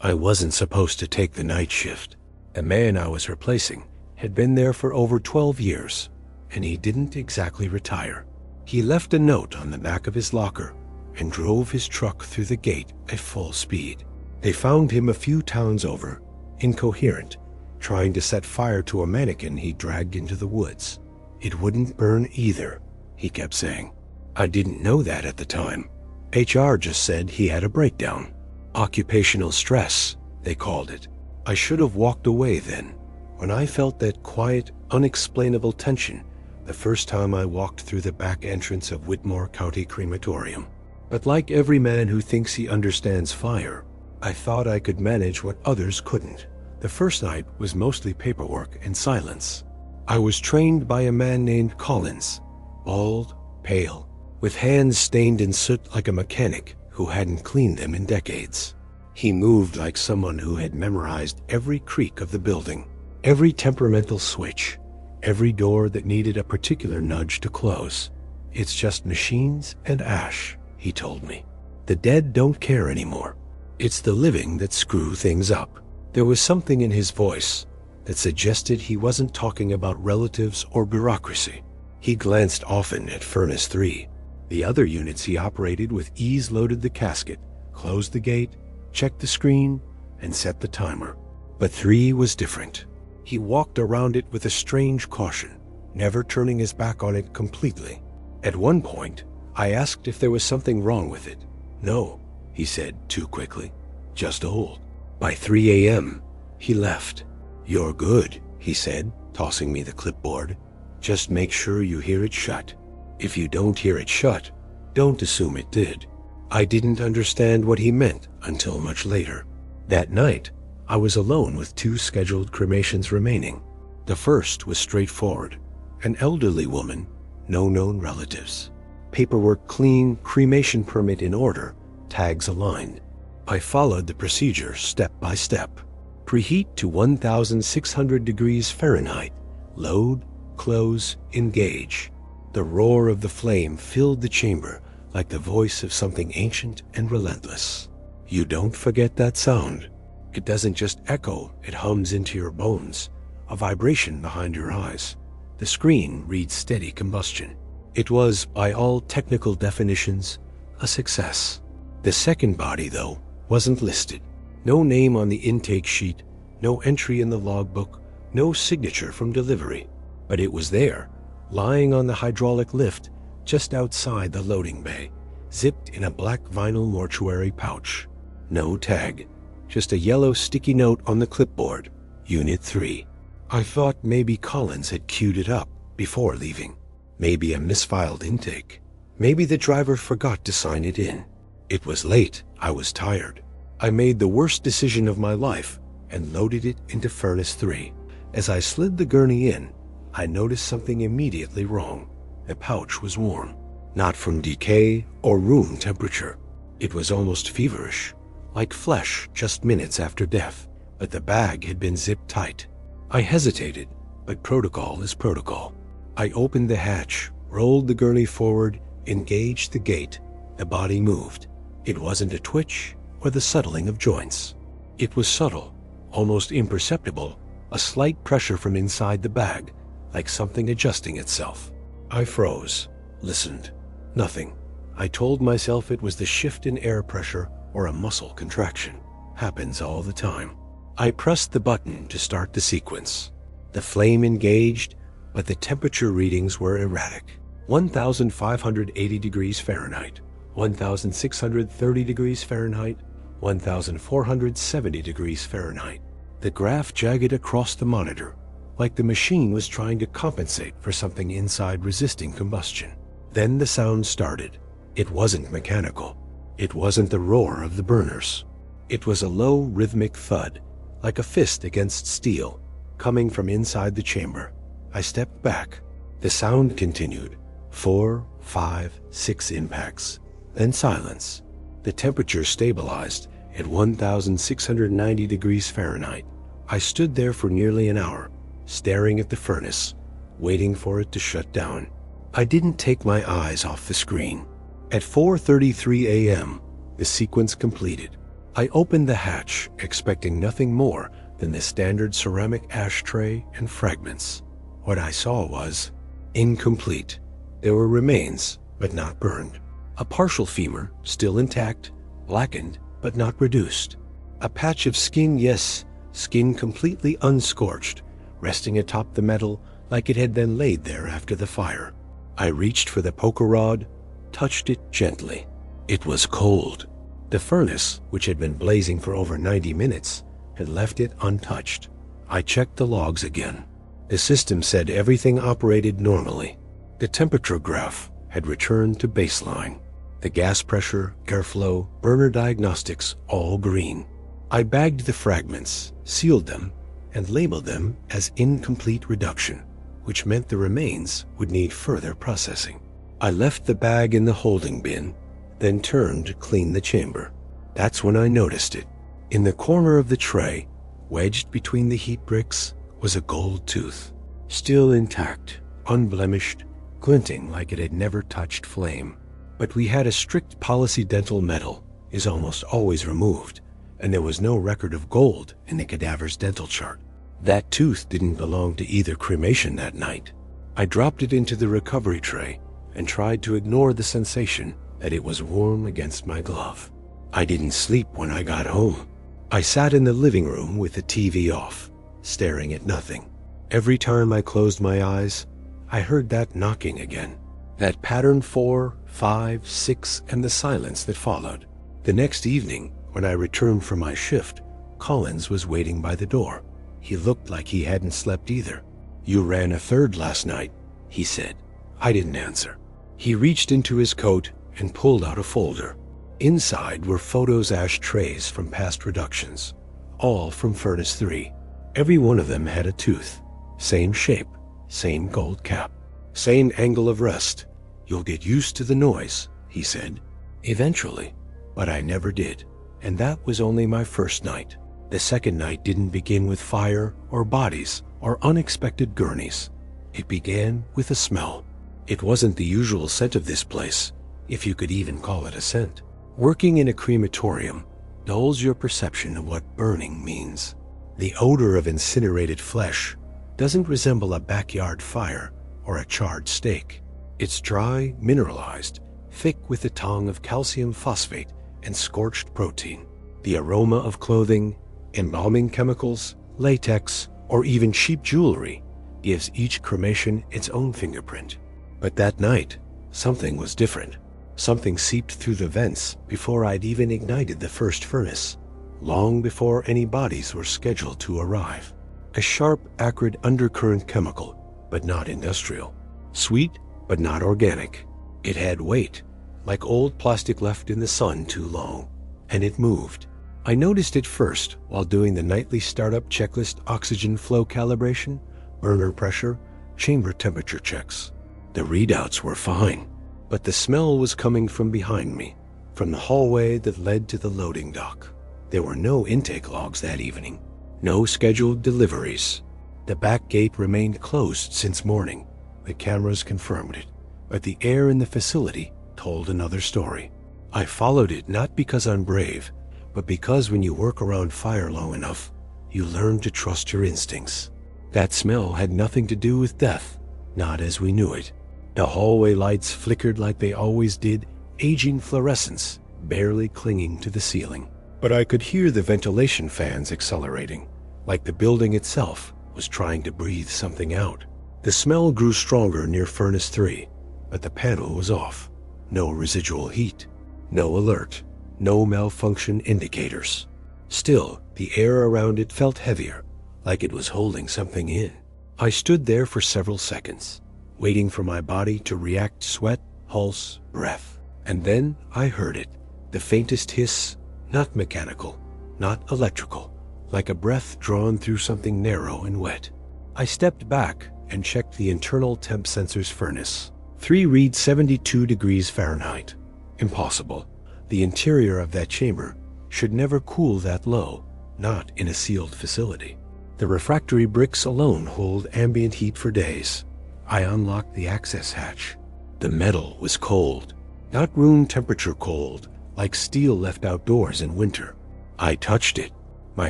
I wasn't supposed to take the night shift. A man I was replacing had been there for over 12 years, and he didn't exactly retire. He left a note on the back of his locker and drove his truck through the gate at full speed. They found him a few towns over, incoherent, trying to set fire to a mannequin he dragged into the woods. It wouldn't burn either, he kept saying. I didn't know that at the time. HR just said he had a breakdown. Occupational stress, they called it. I should have walked away then, when I felt that quiet, unexplainable tension the first time I walked through the back entrance of Whitmore County Crematorium. But like every man who thinks he understands fire, I thought I could manage what others couldn't. The first night was mostly paperwork and silence. I was trained by a man named Collins, bald, pale, with hands stained in soot like a mechanic who hadn't cleaned them in decades. He moved like someone who had memorized every creak of the building, every temperamental switch, every door that needed a particular nudge to close. It's just machines and ash, he told me. The dead don't care anymore. It's the living that screw things up. There was something in his voice that suggested he wasn't talking about relatives or bureaucracy. He glanced often at Furnace 3. The other units he operated with ease loaded the casket, closed the gate, checked the screen, and set the timer. But 3 was different. He walked around it with a strange caution, never turning his back on it completely. At one point, I asked if there was something wrong with it. No, he said too quickly. Just old. By 3 a.m., he left. You're good, he said, tossing me the clipboard. Just make sure you hear it shut. If you don't hear it shut, don't assume it did. I didn't understand what he meant until much later. That night, I was alone with 2 scheduled cremations remaining. The first was straightforward. An elderly woman, no known relatives. Paperwork clean, cremation permit in order, tags aligned. I followed the procedure step by step. Preheat to 1,600 degrees Fahrenheit. Load, close, engage. The roar of the flame filled the chamber like the voice of something ancient and relentless. You don't forget that sound. It doesn't just echo, it hums into your bones, a vibration behind your eyes. The screen reads steady combustion. It was, by all technical definitions, a success. The second body, though, wasn't listed. No name on the intake sheet, no entry in the logbook, no signature from delivery. But it was there, lying on the hydraulic lift just outside the loading bay, zipped in a black vinyl mortuary pouch. No tag, just a yellow sticky note on the clipboard, Unit 3. I thought maybe Collins had queued it up before leaving. Maybe a misfiled intake. Maybe the driver forgot to sign it in. It was late. I was tired. I made the worst decision of my life and loaded it into Furnace 3. As I slid the gurney in, I noticed something immediately wrong. The pouch was warm, not from decay or room temperature. It was almost feverish, like flesh just minutes after death, but the bag had been zipped tight. I hesitated, but protocol is protocol. I opened the hatch, rolled the gurney forward, engaged the gate. The body moved. It wasn't a twitch or the settling of joints. It was subtle, almost imperceptible, a slight pressure from inside the bag, like something adjusting itself. I froze, listened. Nothing. I told myself it was the shift in air pressure or a muscle contraction. Happens all the time. I pressed the button to start the sequence. The flame engaged, but the temperature readings were erratic. 1,580 degrees Fahrenheit, 1,630 degrees Fahrenheit, 1,470 degrees Fahrenheit. The graph jagged across the monitor, like the machine was trying to compensate for something inside resisting combustion. Then the sound started. It wasn't mechanical. It wasn't the roar of the burners. It was a low rhythmic thud, like a fist against steel, coming from inside the chamber. I stepped back. The sound continued. 4, 5, 6 impacts. Then silence. The temperature stabilized at 1,690 degrees Fahrenheit. I stood there for nearly an hour, staring at the furnace, waiting for it to shut down. I didn't take my eyes off the screen. At 4:33 a.m., the sequence completed. I opened the hatch, expecting nothing more than the standard ceramic ashtray and fragments. What I saw was incomplete. There were remains, but not burned. A partial femur, still intact, blackened, but not reduced. A patch of skin, yes, skin completely unscorched, resting atop the metal like it had been laid there after the fire. I reached for the poker rod, touched it gently. It was cold. The furnace, which had been blazing for over 90 minutes, had left it untouched. I checked the logs again. The system said everything operated normally. The temperature graph had returned to baseline. The gas pressure, airflow, burner diagnostics, all green. I bagged the fragments, sealed them, and labeled them as incomplete reduction, which meant the remains would need further processing. I left the bag in the holding bin, then turned to clean the chamber. That's when I noticed it. In the corner of the tray, wedged between the heat bricks, was a gold tooth, still intact, unblemished, glinting like it had never touched flame. But we had a strict policy: dental metal is almost always removed, and there was no record of gold in the cadaver's dental chart. That tooth didn't belong to either cremation that night. I dropped it into the recovery tray and tried to ignore the sensation that it was warm against my glove. I didn't sleep when I got home. I sat in the living room with the TV off, staring at nothing. Every time I closed my eyes, I heard that knocking again. That pattern 4, 5, 6, and the silence that followed. The next evening, when I returned from my shift, Collins was waiting by the door. He looked like he hadn't slept either. "You ran a third last night," he said. I didn't answer. He reached into his coat and pulled out a folder. Inside were photos ashtrays from past reductions, all from Furnace 3. Every one of them had a tooth. Same shape, same gold cap, same angle of rest. "You'll get used to the noise," he said. Eventually, but I never did. And that was only my first night. The second night didn't begin with fire or bodies or unexpected gurneys. It began with a smell. It wasn't the usual scent of this place, if you could even call it a scent. Working in a crematorium dulls your perception of what burning means. The odor of incinerated flesh doesn't resemble a backyard fire or a charred steak. It's dry, mineralized, thick with the tongue of calcium phosphate and scorched protein. The aroma of clothing, embalming chemicals, latex, or even cheap jewelry gives each cremation its own fingerprint. But that night, something was different. Something seeped through the vents before I'd even ignited the first furnace, long before any bodies were scheduled to arrive. A sharp, acrid undercurrent chemical, but not industrial. Sweet, but not organic. It had weight, like old plastic left in the sun too long, and it moved. I noticed it first while doing the nightly startup checklist oxygen flow calibration, burner pressure, chamber temperature checks. The readouts were fine, but the smell was coming from behind me, from the hallway that led to the loading dock. There were no intake logs that evening, no scheduled deliveries. The back gate remained closed since morning. The cameras confirmed it, but the air in the facility told another story. I followed it not because I'm brave, but because when you work around fire long enough, you learn to trust your instincts. That smell had nothing to do with death, not as we knew it. The hallway lights flickered like they always did, aging fluorescence barely clinging to the ceiling. But I could hear the ventilation fans accelerating, like the building itself was trying to breathe something out. The smell grew stronger near Furnace 3, but the panel was off. No residual heat, no alert, no malfunction indicators. Still, the air around it felt heavier, like it was holding something in. I stood there for several seconds, waiting for my body to react: sweat, pulse, breath. And then I heard it, the faintest hiss, not mechanical, not electrical, like a breath drawn through something narrow and wet. I stepped back and checked the internal temp sensor's furnace. 3 read 72 degrees Fahrenheit. Impossible. The interior of that chamber should never cool that low, not in a sealed facility. The refractory bricks alone hold ambient heat for days. I unlocked the access hatch. The metal was cold, not room temperature cold, like steel left outdoors in winter. I touched it. My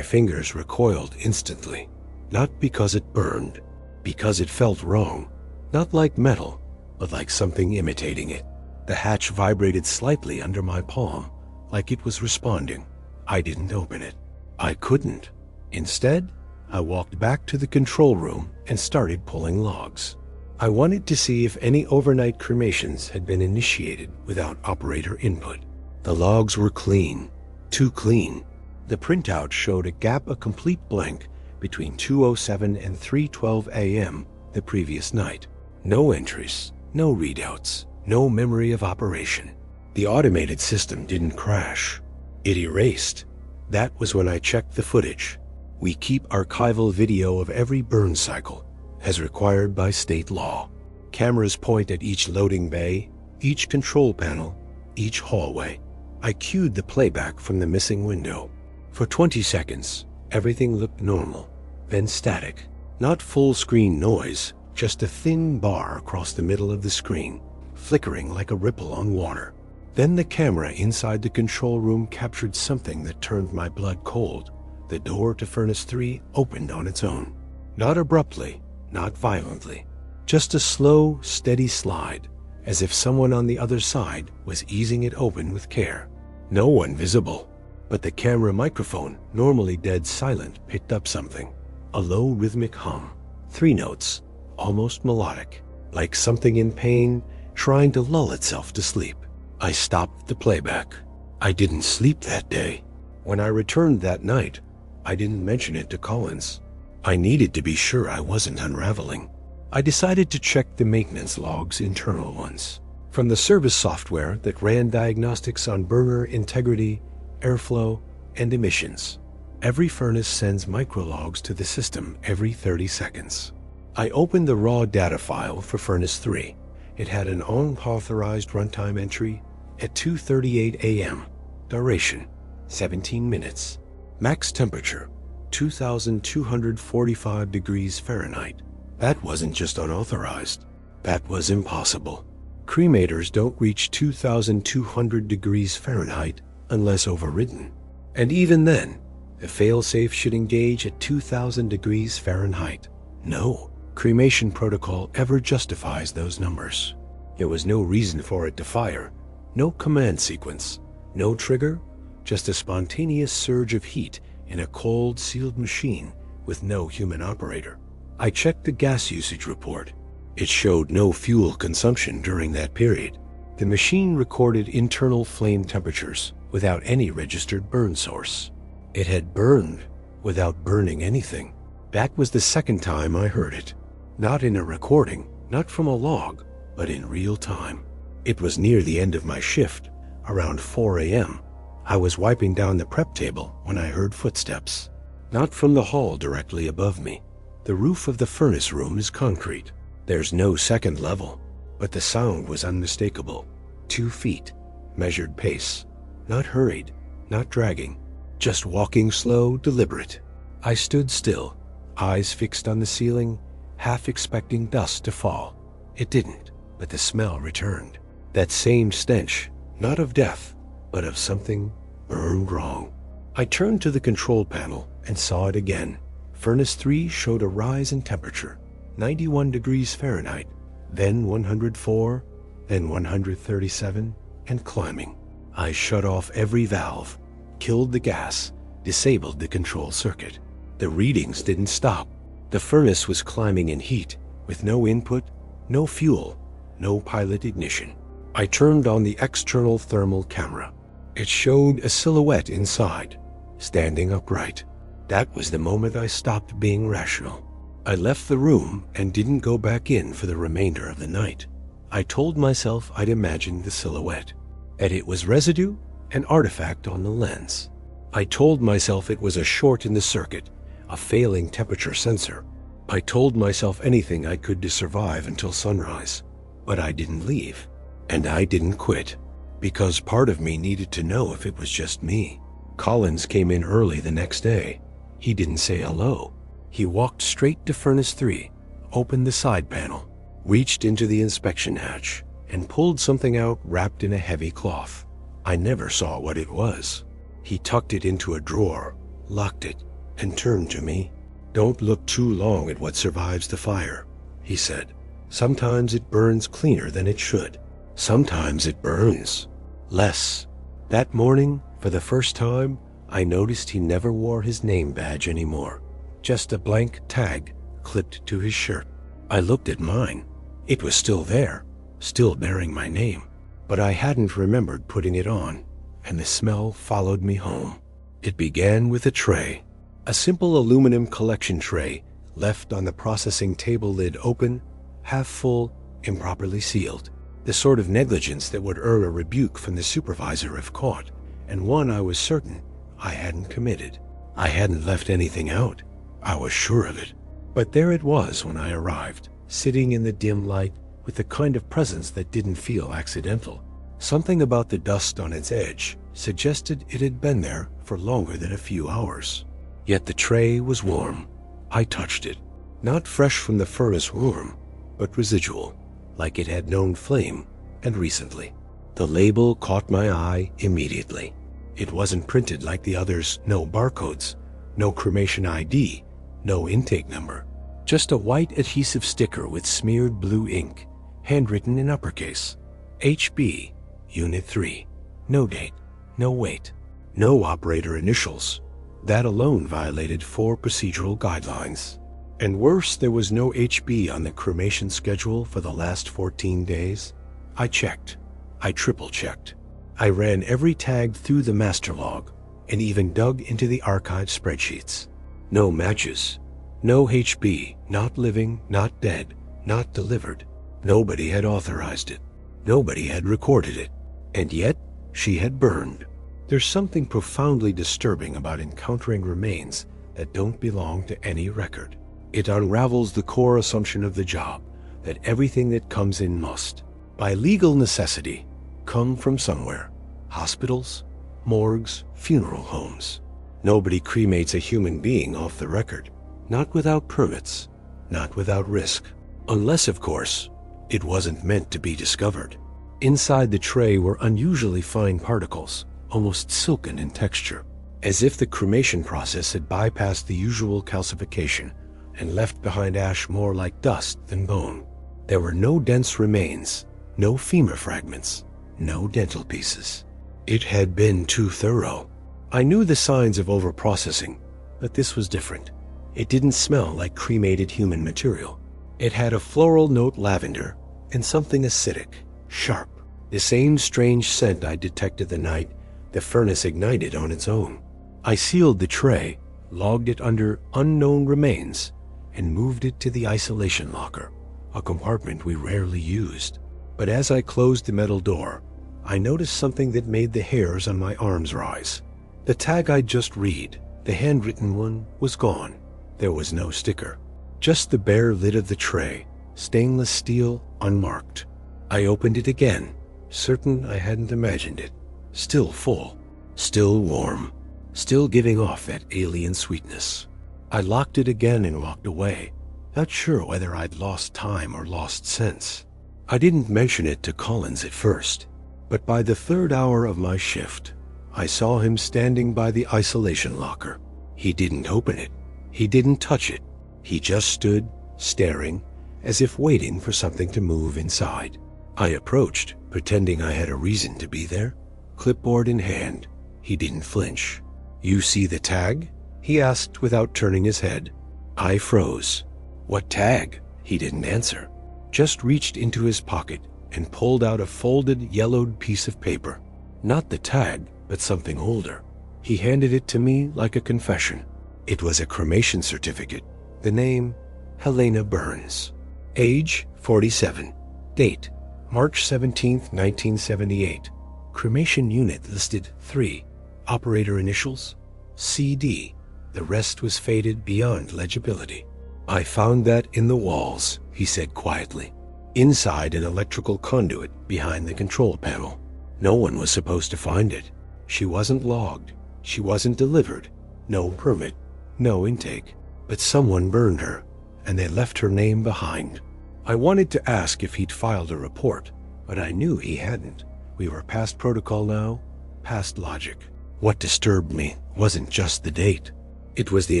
fingers recoiled instantly. Not because it burned, because it felt wrong. Not like metal, but like something imitating it. The hatch vibrated slightly under my palm, like it was responding. I didn't open it. I couldn't. Instead, I walked back to the control room and started pulling logs. I wanted to see if any overnight cremations had been initiated without operator input. The logs were clean, too clean. The printout showed a gap, a complete blank, between 2:07 and 3:12 a.m. the previous night. No entries, no readouts, no memory of operation. The automated system didn't crash. It erased. That was when I checked the footage. We keep archival video of every burn cycle, as required by state law. Cameras point at each loading bay, each control panel, each hallway. I cued the playback from the missing window. For 20 seconds, everything looked normal, then static. Not full screen noise, just a thin bar across the middle of the screen, flickering like a ripple on water. Then the camera inside the control room captured something that turned my blood cold. The door to Furnace 3 opened on its own. Not abruptly, not violently. Just a slow, steady slide, as if someone on the other side was easing it open with care. No one visible, but the camera microphone, normally dead silent, picked up something. A low rhythmic hum. 3 notes, almost melodic, like something in pain trying to lull itself to sleep. I stopped the playback. I didn't sleep that day. When I returned that night, I didn't mention it to Collins. I needed to be sure I wasn't unraveling. I decided to check the maintenance logs, internal ones, from the service software that ran diagnostics on burner integrity, airflow, and emissions. Every furnace sends micrologs to the system every 30 seconds. I opened the raw data file for Furnace 3. It had an unauthorized runtime entry at 2:38 a.m. Duration, 17 minutes. Max temperature, 2,245 degrees Fahrenheit. That wasn't just unauthorized. That was impossible. Cremators don't reach 2,200 degrees Fahrenheit unless overridden. And even then, the failsafe should engage at 2,000 degrees Fahrenheit. No cremation protocol ever justifies those numbers. There was no reason for it to fire, no command sequence, no trigger, just a spontaneous surge of heat in a cold, sealed machine with no human operator. I checked the gas usage report. It showed no fuel consumption during that period. The machine recorded internal flame temperatures without any registered burn source. It had burned without burning anything. That was the second time I heard it. Not in a recording, not from a log, but in real time. It was near the end of my shift, around 4 a.m. I was wiping down the prep table when I heard footsteps. Not from the hall directly above me. The roof of the furnace room is concrete. There's no second level, but the sound was unmistakable. 2 feet, measured pace. Not hurried, not dragging, just walking slow, deliberate. I stood still, eyes fixed on the ceiling, half expecting dust to fall. It didn't, but the smell returned. That same stench, not of death, but of something burned wrong. I turned to the control panel and saw it again. Furnace 3 showed a rise in temperature, 91 degrees Fahrenheit, then 104, then 137, and climbing. I shut off every valve, killed the gas, disabled the control circuit. The readings didn't stop. The furnace was climbing in heat, with no input, no fuel, no pilot ignition. I turned on the external thermal camera. It showed a silhouette inside, standing upright. That was the moment I stopped being rational. I left the room and didn't go back in for the remainder of the night. I told myself I'd imagined the silhouette, and it was residue, an artifact on the lens. I told myself it was a short in the circuit, a failing temperature sensor. I told myself anything I could to survive until sunrise. But I didn't leave, and I didn't quit, because part of me needed to know if it was just me. Collins came in early the next day. He didn't say hello. He walked straight to Furnace 3, opened the side panel, reached into the inspection hatch, and pulled something out wrapped in a heavy cloth. I never saw what it was. He tucked it into a drawer, locked it, and turned to me. "Don't look too long at what survives the fire," he said. "Sometimes it burns cleaner than it should. Sometimes it burns less." That morning, for the first time, I noticed he never wore his name badge anymore. Just a blank tag clipped to his shirt. I looked at mine. It was still there, still bearing my name, but I hadn't remembered putting it on, and the smell followed me home. It began with a tray, a simple aluminum collection tray left on the processing table lid open, half full, improperly sealed. The sort of negligence that would earn a rebuke from the supervisor if caught, and one I was certain I hadn't committed. I hadn't left anything out. I was sure of it. But there it was when I arrived, sitting in the dim light with the kind of presence that didn't feel accidental. Something about the dust on its edge suggested it had been there for longer than a few hours. Yet the tray was warm. I touched it. Not fresh from the furnace warm, but residual, like it had known flame, and recently. The label caught my eye immediately. It wasn't printed like the others, no barcodes, no cremation ID, no intake number. Just a white adhesive sticker with smeared blue ink, handwritten in uppercase. HB, Unit 3. No date, no weight, no operator initials. That alone violated 4 procedural guidelines. And worse, there was no HB on the cremation schedule for the last 14 days. I checked. I triple-checked. I ran every tag through the master log and even dug into the archive spreadsheets. No matches. No HB, not living, not dead, not delivered. Nobody had authorized it. Nobody had recorded it. And yet, she had burned. There's something profoundly disturbing about encountering remains that don't belong to any record. It unravels the core assumption of the job, that everything that comes in must, by legal necessity, come from somewhere. Hospitals, morgues, funeral homes. Nobody cremates a human being off the record. Not without permits, not without risk. Unless, of course, it wasn't meant to be discovered. Inside the tray were unusually fine particles, almost silken in texture, as if the cremation process had bypassed the usual calcification and left behind ash more like dust than bone. There were no dense remains, no femur fragments, no dental pieces. It had been too thorough. I knew the signs of overprocessing, but this was different. It didn't smell like cremated human material. It had a floral note, lavender, and something acidic, sharp, the same strange scent I detected the night the furnace ignited on its own. I sealed the tray, logged it under unknown remains, and moved it to the isolation locker, a compartment we rarely used. But as I closed the metal door, I noticed something that made the hairs on my arms rise. The tag I'd just read, the handwritten one, was gone. There was no sticker, just the bare lid of the tray, stainless steel, unmarked. I opened it again, certain I hadn't imagined it. Still full, still warm, still giving off that alien sweetness. I locked it again and walked away, not sure whether I'd lost time or lost sense. I didn't mention it to Collins at first, but by the 3rd hour of my shift, I saw him standing by the isolation locker. He didn't open it. He didn't touch it. He just stood, staring, as if waiting for something to move inside. I approached, pretending I had a reason to be there, clipboard in hand. He didn't flinch. "You see the tag?" he asked without turning his head. I froze. "What tag?" He didn't answer, just reached into his pocket and pulled out a folded, yellowed piece of paper. Not the tag, but something older. He handed it to me like a confession. It was a cremation certificate. The name, Helena Burns. Age, 47. Date, March 17, 1978. Cremation unit listed 3. Operator initials, CD. The rest was faded beyond legibility. "I found that in the walls," he said quietly. "Inside an electrical conduit behind the control panel. No one was supposed to find it. She wasn't logged. She wasn't delivered. No permit. No intake. But someone burned her, and they left her name behind." I wanted to ask if he'd filed a report, but I knew he hadn't. We were past protocol now, past logic. What disturbed me wasn't just the date. It was the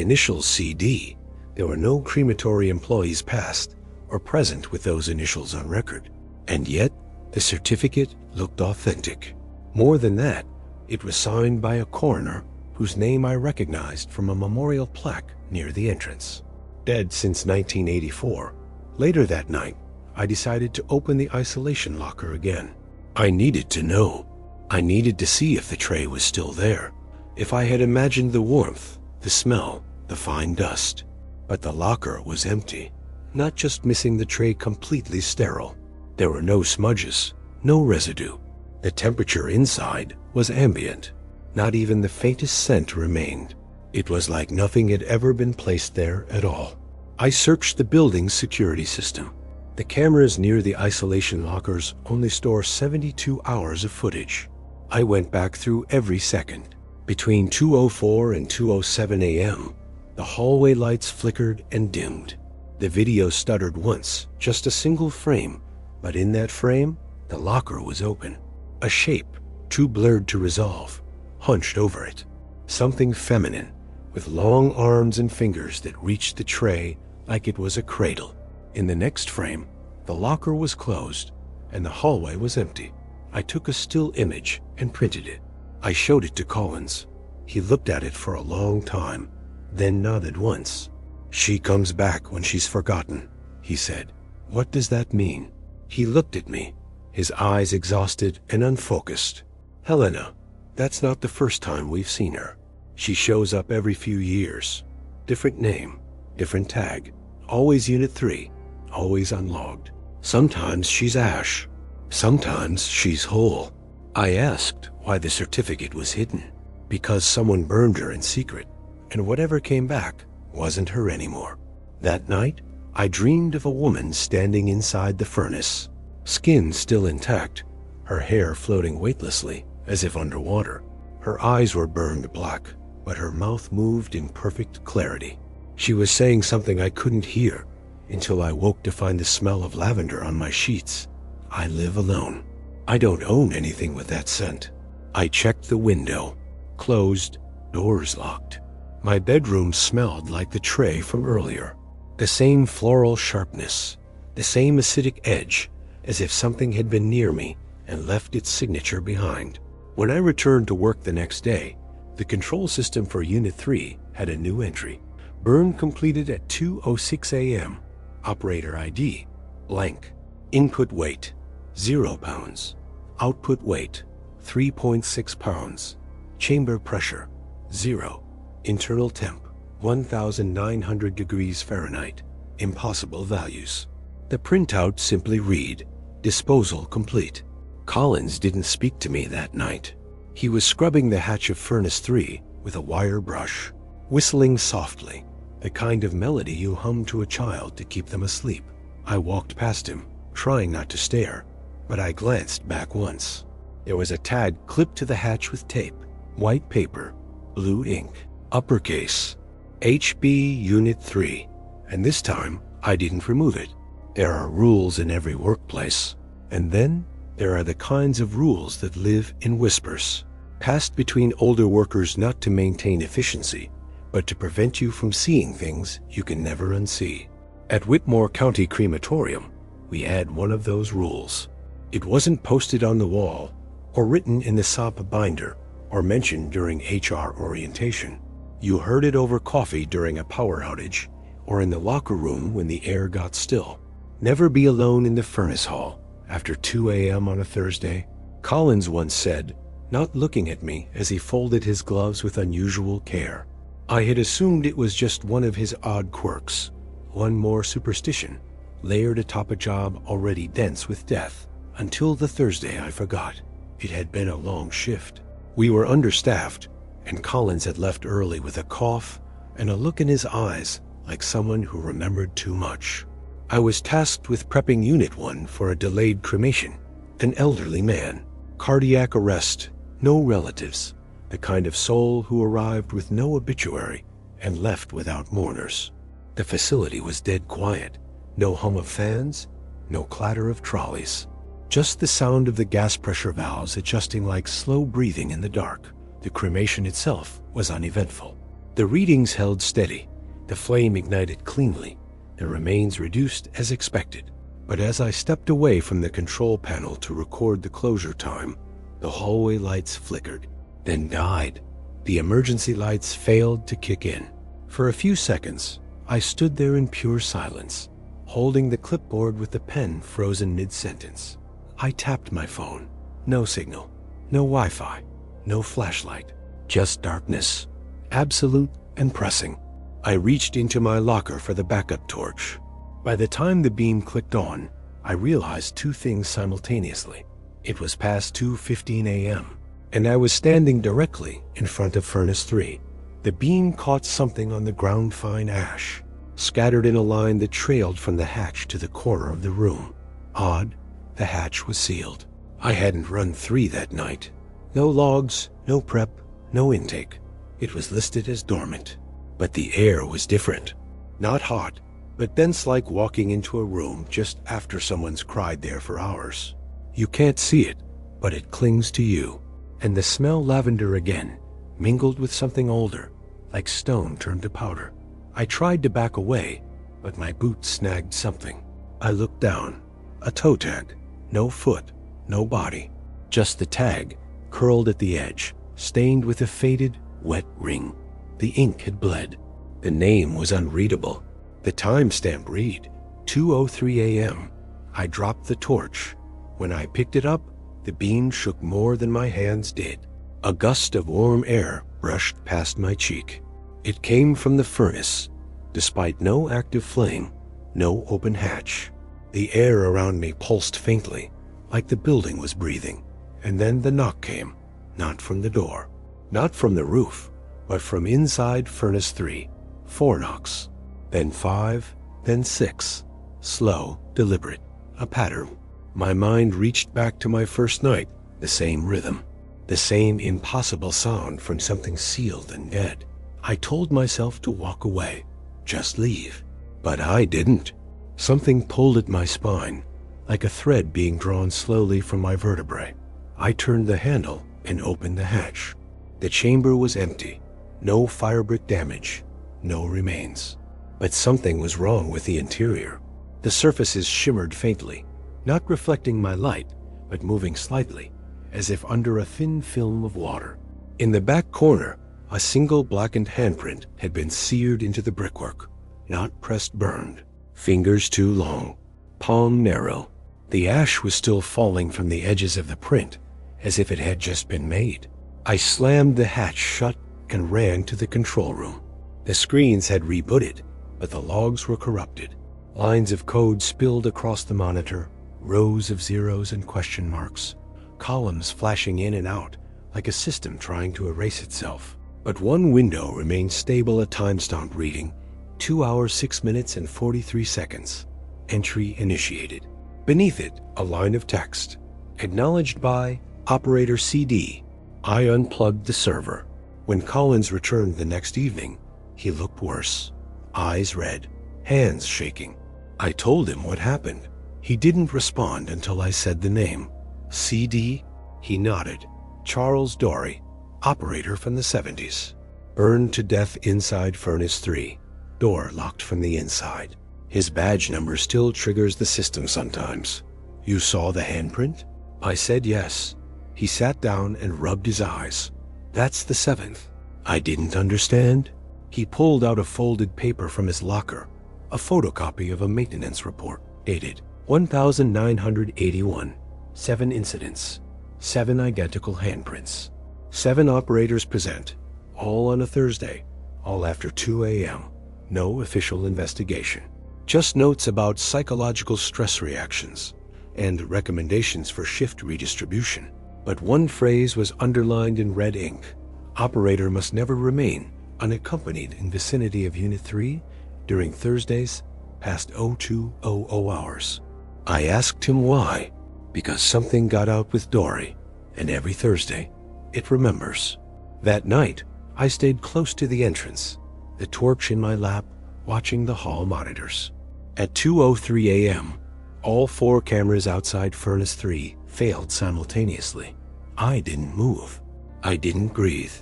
initials CD. There were no crematory employees past or present with those initials on record. And yet, the certificate looked authentic. More than that, it was signed by a coroner whose name I recognized from a memorial plaque near the entrance. Dead since 1984. Later that night, I decided to open the isolation locker again. I needed to know. I needed to see if the tray was still there, if I had imagined the warmth, the smell, the fine dust. But the locker was empty, not just missing the tray completely sterile. There were no smudges, no residue. The temperature inside was ambient. Not even the faintest scent remained. It was like nothing had ever been placed there at all. I searched the building's security system. The cameras near the isolation lockers only store 72 hours of footage. I went back through every second. Between 2:04 and 2:07 a.m., the hallway lights flickered and dimmed. The video stuttered once, just a single frame, but in that frame, the locker was open. A shape, too blurred to resolve, hunched over it. Something feminine, with long arms and fingers that reached the tray like it was a cradle. In the next frame, the locker was closed, and the hallway was empty. I took a still image and printed it. I showed it to Collins. He looked at it for a long time, then nodded once. "She comes back when she's forgotten," he said. "What does that mean?" He looked at me, his eyes exhausted and unfocused. "Helena, that's not the first time we've seen her. She shows up every few years. Different name, different tag. Always Unit 3, always unlogged. Sometimes she's ash. Sometimes she's whole." I asked why the certificate was hidden. Because someone burned her in secret, and whatever came back wasn't her anymore. That night, I dreamed of a woman standing inside the furnace, skin still intact, her hair floating weightlessly as if underwater. Her eyes were burned black, but her mouth moved in perfect clarity. She was saying something I couldn't hear until I woke to find the smell of lavender on my sheets. I live alone. I don't own anything with that scent. I checked the window. Closed, doors locked. My bedroom smelled like the tray from earlier. The same floral sharpness, the same acidic edge, as if something had been near me and left its signature behind. When I returned to work the next day, the control system for Unit 3 had a new entry. Burn completed at 2:06 a.m. Operator ID, blank. Input weight, 0 pounds. Output weight, 3.6 pounds. Chamber pressure, 0. Internal temp, 1,900 degrees Fahrenheit. Impossible values. The printout simply read, disposal complete. Collins didn't speak to me that night. He was scrubbing the hatch of Furnace 3 with a wire brush, whistling softly, the kind of melody you hum to a child to keep them asleep. I walked past him, trying not to stare, but I glanced back once. There was a tag clipped to the hatch with tape, white paper, blue ink, uppercase, HB Unit 3, and this time I didn't remove it. There are rules in every workplace, and then there are the kinds of rules that live in whispers, passed between older workers not to maintain efficiency, but to prevent you from seeing things you can never unsee. At Whitmore County Crematorium, we had one of those rules. It wasn't posted on the wall, or written in the SOP binder, or mentioned during HR orientation. You heard it over coffee during a power outage, or in the locker room when the air got still. Never be alone in the furnace hall after 2 a.m. on a Thursday. Collins once said, not looking at me as he folded his gloves with unusual care. I had assumed it was just one of his odd quirks, one more superstition, layered atop a job already dense with death, until the Thursday I forgot. It had been a long shift. We were understaffed, and Collins had left early with a cough and a look in his eyes like someone who remembered too much. I was tasked with prepping Unit 1 for a delayed cremation. An elderly man, cardiac arrest, no relatives, the kind of soul who arrived with no obituary and left without mourners. The facility was dead quiet, no hum of fans, no clatter of trolleys. Just the sound of the gas pressure valves adjusting like slow breathing in the dark. The cremation itself was uneventful. The readings held steady, the flame ignited cleanly, the remains reduced as expected. But as I stepped away from the control panel to record the closure time, the hallway lights flickered, then died. The emergency lights failed to kick in. For a few seconds, I stood there in pure silence, holding the clipboard with the pen frozen mid-sentence. I tapped my phone. No signal, no Wi-Fi, no flashlight, just darkness, absolute and pressing. I reached into my locker for the backup torch. By the time the beam clicked on, I realized two things simultaneously. It was past 2:15 a.m., and I was standing directly in front of Furnace 3. The beam caught something on the ground fine ash, scattered in a line that trailed from the hatch to the corner of the room. Odd, the hatch was sealed. I hadn't run 3 that night. No logs, no prep, no intake. It was listed as dormant. But the air was different. Not hot, but dense, like walking into a room just after someone's cried there for hours. You can't see it, but it clings to you. And the smell, lavender again, mingled with something older, like stone turned to powder. I tried to back away, but my boot snagged something. I looked down. A toe tag. No foot, no body. Just the tag, curled at the edge, stained with a faded, wet ring. The ink had bled. The name was unreadable. The timestamp read 2:03 a.m. I dropped the torch. When I picked it up, the beam shook more than my hands did. A gust of warm air brushed past my cheek. It came from the furnace, despite no active flame, no open hatch. The air around me pulsed faintly, like the building was breathing. And then the knock came, not from the door, not from the roof, but from inside Furnace 3. 4 knocks, then 5, then 6. Slow, deliberate, a pattern. My mind reached back to my first night, the same rhythm, the same impossible sound from something sealed and dead. I told myself to walk away, just leave. But I didn't. Something pulled at my spine, like a thread being drawn slowly from my vertebrae. I turned the handle and opened the hatch. The chamber was empty. No firebrick damage, no remains. But something was wrong with the interior. The surfaces shimmered faintly, not reflecting my light, but moving slightly, as if under a thin film of water. In the back corner, a single blackened handprint had been seared into the brickwork, not pressed burned. Fingers too long, palm narrow. The ash was still falling from the edges of the print, as if it had just been made. I slammed the hatch shut and ran to the control room. The screens had rebooted, but the logs were corrupted. Lines of code spilled across the monitor, rows of zeros and question marks, columns flashing in and out like a system trying to erase itself. But one window remained stable, a timestamp reading 2 hours, 6 minutes, and 43 seconds. Entry initiated. Beneath it, a line of text. Acknowledged by Operator CD. I unplugged the server. When Collins returned the next evening, he looked worse. Eyes red, hands shaking. I told him what happened. He didn't respond until I said the name. CD? He nodded. Charles Dory, operator from the 70s. Burned to death inside Furnace 3. Door locked from the inside. His badge number still triggers the system sometimes. You saw the handprint? I said yes. He sat down and rubbed his eyes. That's the 7th. I didn't understand. He pulled out a folded paper from his locker, a photocopy of a maintenance report, dated 1981. 7 incidents, 7 identical handprints. 7 operators present, all on a Thursday, all after 2 a.m. No official investigation. Just notes about psychological stress reactions and recommendations for shift redistribution. But one phrase was underlined in red ink. Operator must never remain unaccompanied in vicinity of Unit 3 during Thursdays past 0200 hours. I asked him why. Because something got out with Dory, and every Thursday, it remembers. That night, I stayed close to the entrance, the torch in my lap, watching the hall monitors. At 2:03 a.m., all 4 cameras outside Furnace 3 failed simultaneously. I didn't move. I didn't breathe.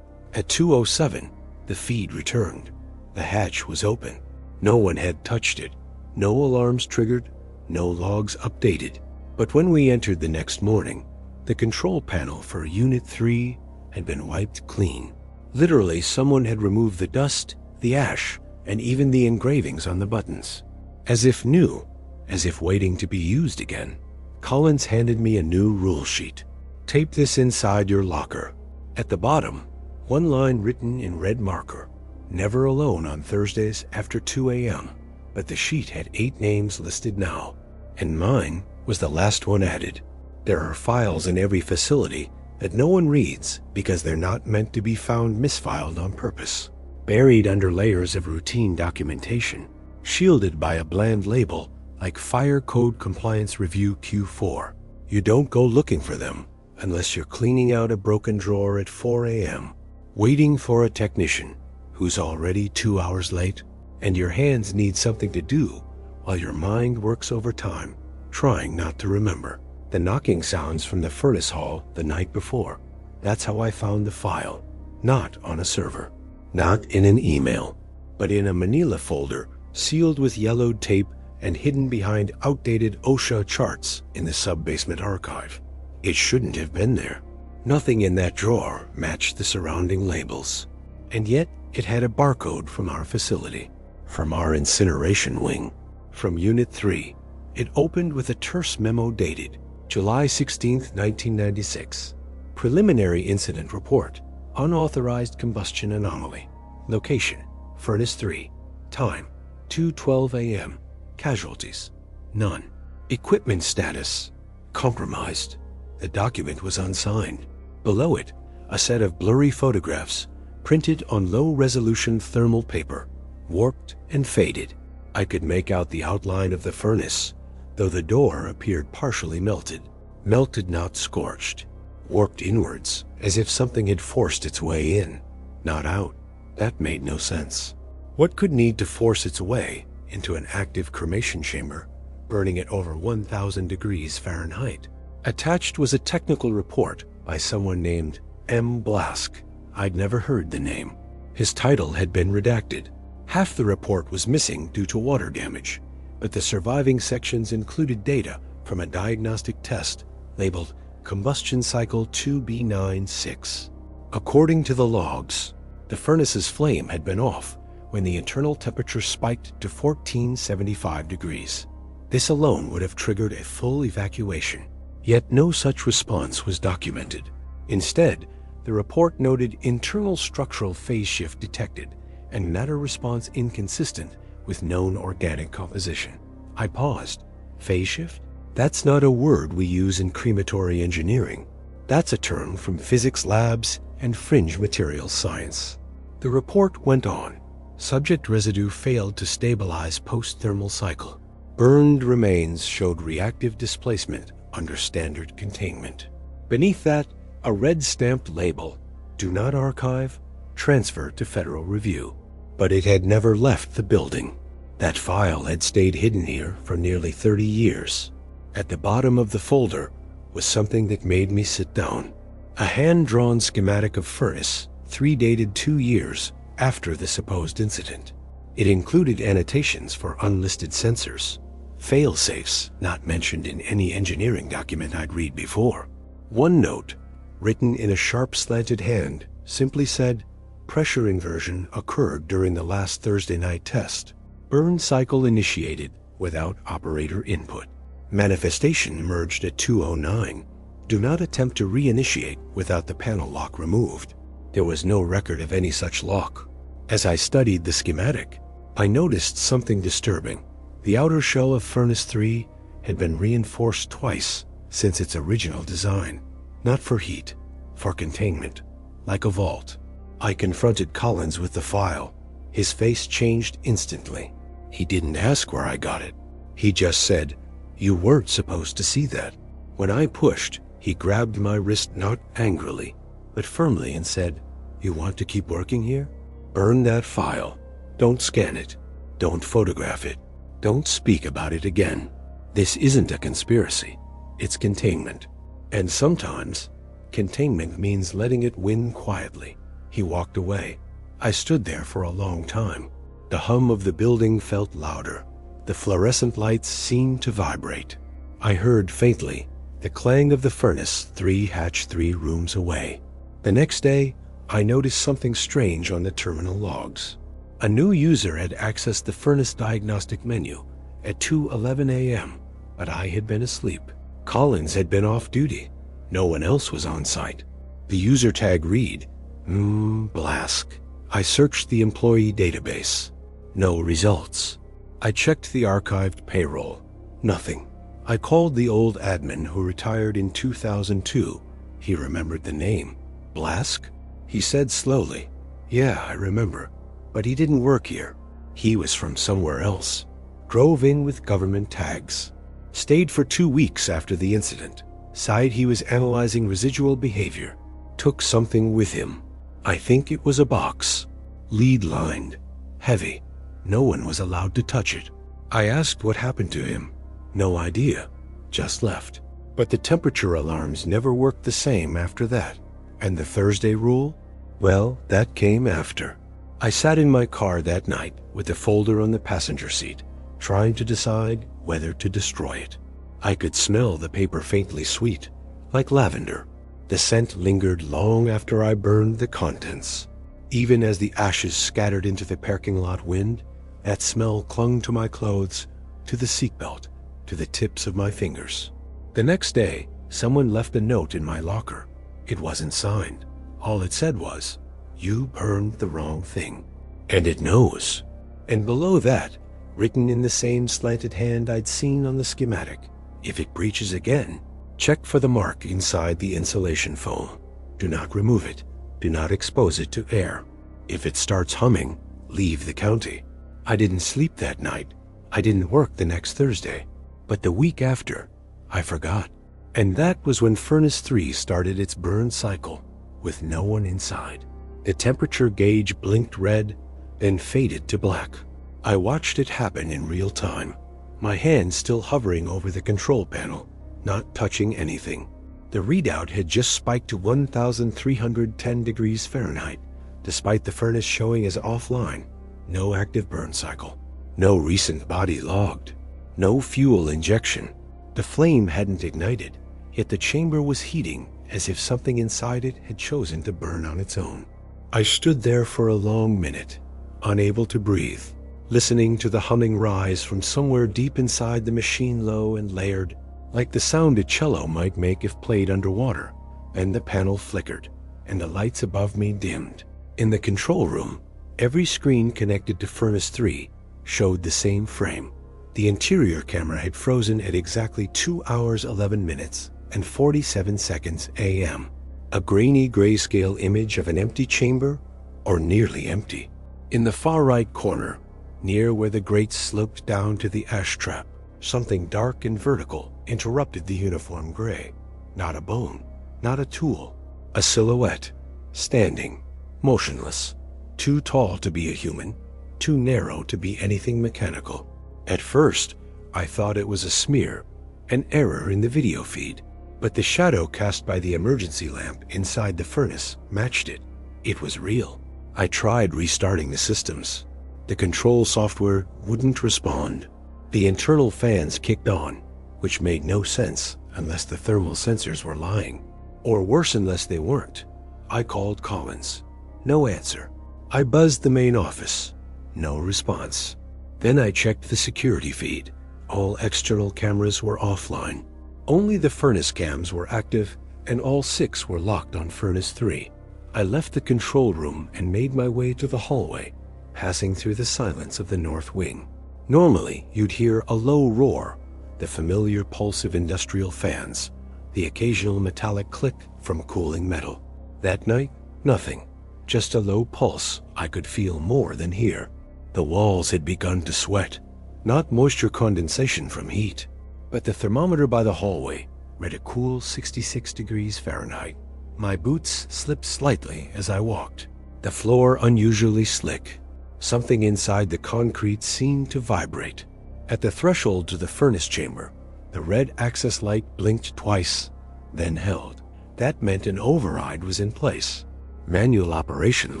At 2:07, the feed returned. The hatch was open. No one had touched it. No alarms triggered, no logs updated. But when we entered the next morning, the control panel for Unit 3 had been wiped clean. Literally, someone had removed the dust, the ash, and even the engravings on the buttons. As if new, as if waiting to be used again, Collins handed me a new rule sheet. Tape this inside your locker. At the bottom, one line written in red marker: never alone on Thursdays after 2 a.m. But the sheet had 8 names listed now, and mine was the last one added. There are files in every facility that no one reads because they're not meant to be found misfiled on purpose, buried under layers of routine documentation, shielded by a bland label like Fire Code Compliance Review Q4. You don't go looking for them unless you're cleaning out a broken drawer at 4 a.m., waiting for a technician who's already 2 hours late, and your hands need something to do while your mind works overtime, trying not to remember. The knocking sounds from the furnace hall the night before. That's how I found the file. Not on a server, not in an email, but in a manila folder sealed with yellowed tape and hidden behind outdated OSHA charts in the sub-basement archive. It shouldn't have been there. Nothing in that drawer matched the surrounding labels. And yet it had a barcode from our facility, from our incineration wing, from Unit 3. It opened with a terse memo dated July 16, 1996. Preliminary incident report. Unauthorized combustion anomaly. Location: Furnace 3. Time: 2:12 a.m. Casualties: none. Equipment status: compromised. The document was unsigned. Below it, a set of blurry photographs printed on low-resolution thermal paper, warped and faded. I could make out the outline of the furnace, though the door appeared partially melted. Melted, not scorched. Warped inwards, as if something had forced its way in, not out. That made no sense. What could need to force its way into an active cremation chamber, burning at over 1,000 degrees Fahrenheit? Attached was a technical report by someone named M. Blask. I'd never heard the name. His title had been redacted. Half the report was missing due to water damage, but the surviving sections included data from a diagnostic test labeled Combustion Cycle 2B96. According to the logs, the furnace's flame had been off when the internal temperature spiked to 1475 degrees. This alone would have triggered a full evacuation. Yet no such response was documented. Instead, the report noted internal structural phase shift detected and matter response inconsistent with known organic composition. I paused. Phase shift? That's not a word we use in crematory engineering. That's a term from physics labs and fringe materials science. The report went on. Subject residue failed to stabilize post-thermal cycle. Burned remains showed reactive displacement under standard containment. Beneath that, a red stamped label: do not archive, transfer to federal review. But it had never left the building. That file had stayed hidden here for nearly 30 years. At the bottom of the folder was something that made me sit down. A hand-drawn schematic of furnace, 3 dated 2 years after the supposed incident. It included annotations for unlisted sensors, fail-safes not mentioned in any engineering document I'd read before. One note, written in a sharp slanted hand, simply said, pressure inversion occurred during the last Thursday night test. Burn cycle initiated without operator input. Manifestation emerged at 2:09. Do not attempt to reinitiate without the panel lock removed. There was no record of any such lock. As I studied the schematic, I noticed something disturbing. The outer shell of Furnace 3 had been reinforced twice since its original design. Not for heat, for containment, like a vault. I confronted Collins with the file. His face changed instantly. He didn't ask where I got it. He just said, "You weren't supposed to see that." When I pushed, he grabbed my wrist not angrily, but firmly and said, "You want to keep working here? Burn that file. Don't scan it. Don't photograph it. Don't speak about it again. This isn't a conspiracy. It's containment. And sometimes Containment means letting it win quietly. He walked away. I stood there for a long time. The hum of the building felt louder. The fluorescent lights seemed to vibrate. I heard faintly the clang of the furnace 3-3 rooms away. The next day, I noticed something strange on the terminal logs. A new user had accessed the furnace diagnostic menu at 2:11 a.m., but I had been asleep. Collins had been off duty. No one else was on site. The user tag read, Blask. I searched the employee database. No results. I checked the archived payroll. Nothing. I called the old admin who retired in 2002. He remembered the name. Blask? He said slowly, Yeah, I remember. But he didn't work here. He was from somewhere else. Drove in with government tags. Stayed for 2 weeks after the incident. Said he was analyzing residual behavior. Took something with him. I think it was a box. Lead-lined. Heavy. No one was allowed to touch it. I asked what happened to him. No idea. Just left. But the temperature alarms never worked the same after that. And the Thursday rule? Well, that came after. I sat in my car that night with the folder on the passenger seat, trying to decide whether to destroy it. I could smell the paper faintly sweet, like lavender. The scent lingered long after I burned the contents. Even as the ashes scattered into the parking lot wind, that smell clung to my clothes, to the seatbelt, to the tips of my fingers. The next day, someone left a note in my locker. It wasn't signed. All it said was, You burned the wrong thing. And it knows. And below that, written in the same slanted hand I'd seen on the schematic, If it breaches again, check for the mark inside the insulation foam. Do not remove it. Do not expose it to air. If it starts humming, leave the county. I didn't sleep that night. I didn't work the next Thursday. But the week after, I forgot. And that was when Furnace 3 started its burn cycle, with no one inside. The temperature gauge blinked red, then faded to black. I watched it happen in real time, my hand still hovering over the control panel, not touching anything. The readout had just spiked to 1,310 degrees Fahrenheit, despite the furnace showing as offline. No active burn cycle. No recent body logged. No fuel injection. The flame hadn't ignited, yet the chamber was heating as if something inside it had chosen to burn on its own. I stood there for a long minute, unable to breathe, listening to the humming rise from somewhere deep inside the machine, low and layered, like the sound a cello might make if played underwater. And the panel flickered, and the lights above me dimmed. In the control room, every screen connected to Furnace 3 showed the same frame. The interior camera had frozen at exactly 2 hours 11 minutes and 47 seconds a.m. A grainy grayscale image of an empty chamber, or nearly empty. In the far right corner, near where the grate sloped down to the ash trap, something dark and vertical interrupted the uniform gray. Not a bone, not a tool. A silhouette, standing, motionless, too tall to be a human, too narrow to be anything mechanical. At first, I thought it was a smear, an error in the video feed, but the shadow cast by the emergency lamp inside the furnace matched it. It was real. I tried restarting the systems. The control software wouldn't respond. The internal fans kicked on, which made no sense unless the thermal sensors were lying, or worse unless they weren't. I called Collins. No answer. I buzzed the main office. No response. Then I checked the security feed. All external cameras were offline. Only the furnace cams were active, and all 6 were locked on Furnace 3. I left the control room and made my way to the hallway, passing through the silence of the north wing. Normally, you'd hear a low roar, the familiar pulse of industrial fans, the occasional metallic click from cooling metal. That night, nothing. Just a low pulse I could feel more than hear. The walls had begun to sweat, not moisture condensation from heat, but the thermometer by the hallway read a cool 66 degrees Fahrenheit. My boots slipped slightly as I walked. The floor unusually slick. Something inside the concrete seemed to vibrate. At the threshold to the furnace chamber, the red access light blinked twice, then held. That meant an override was in place. Manual operation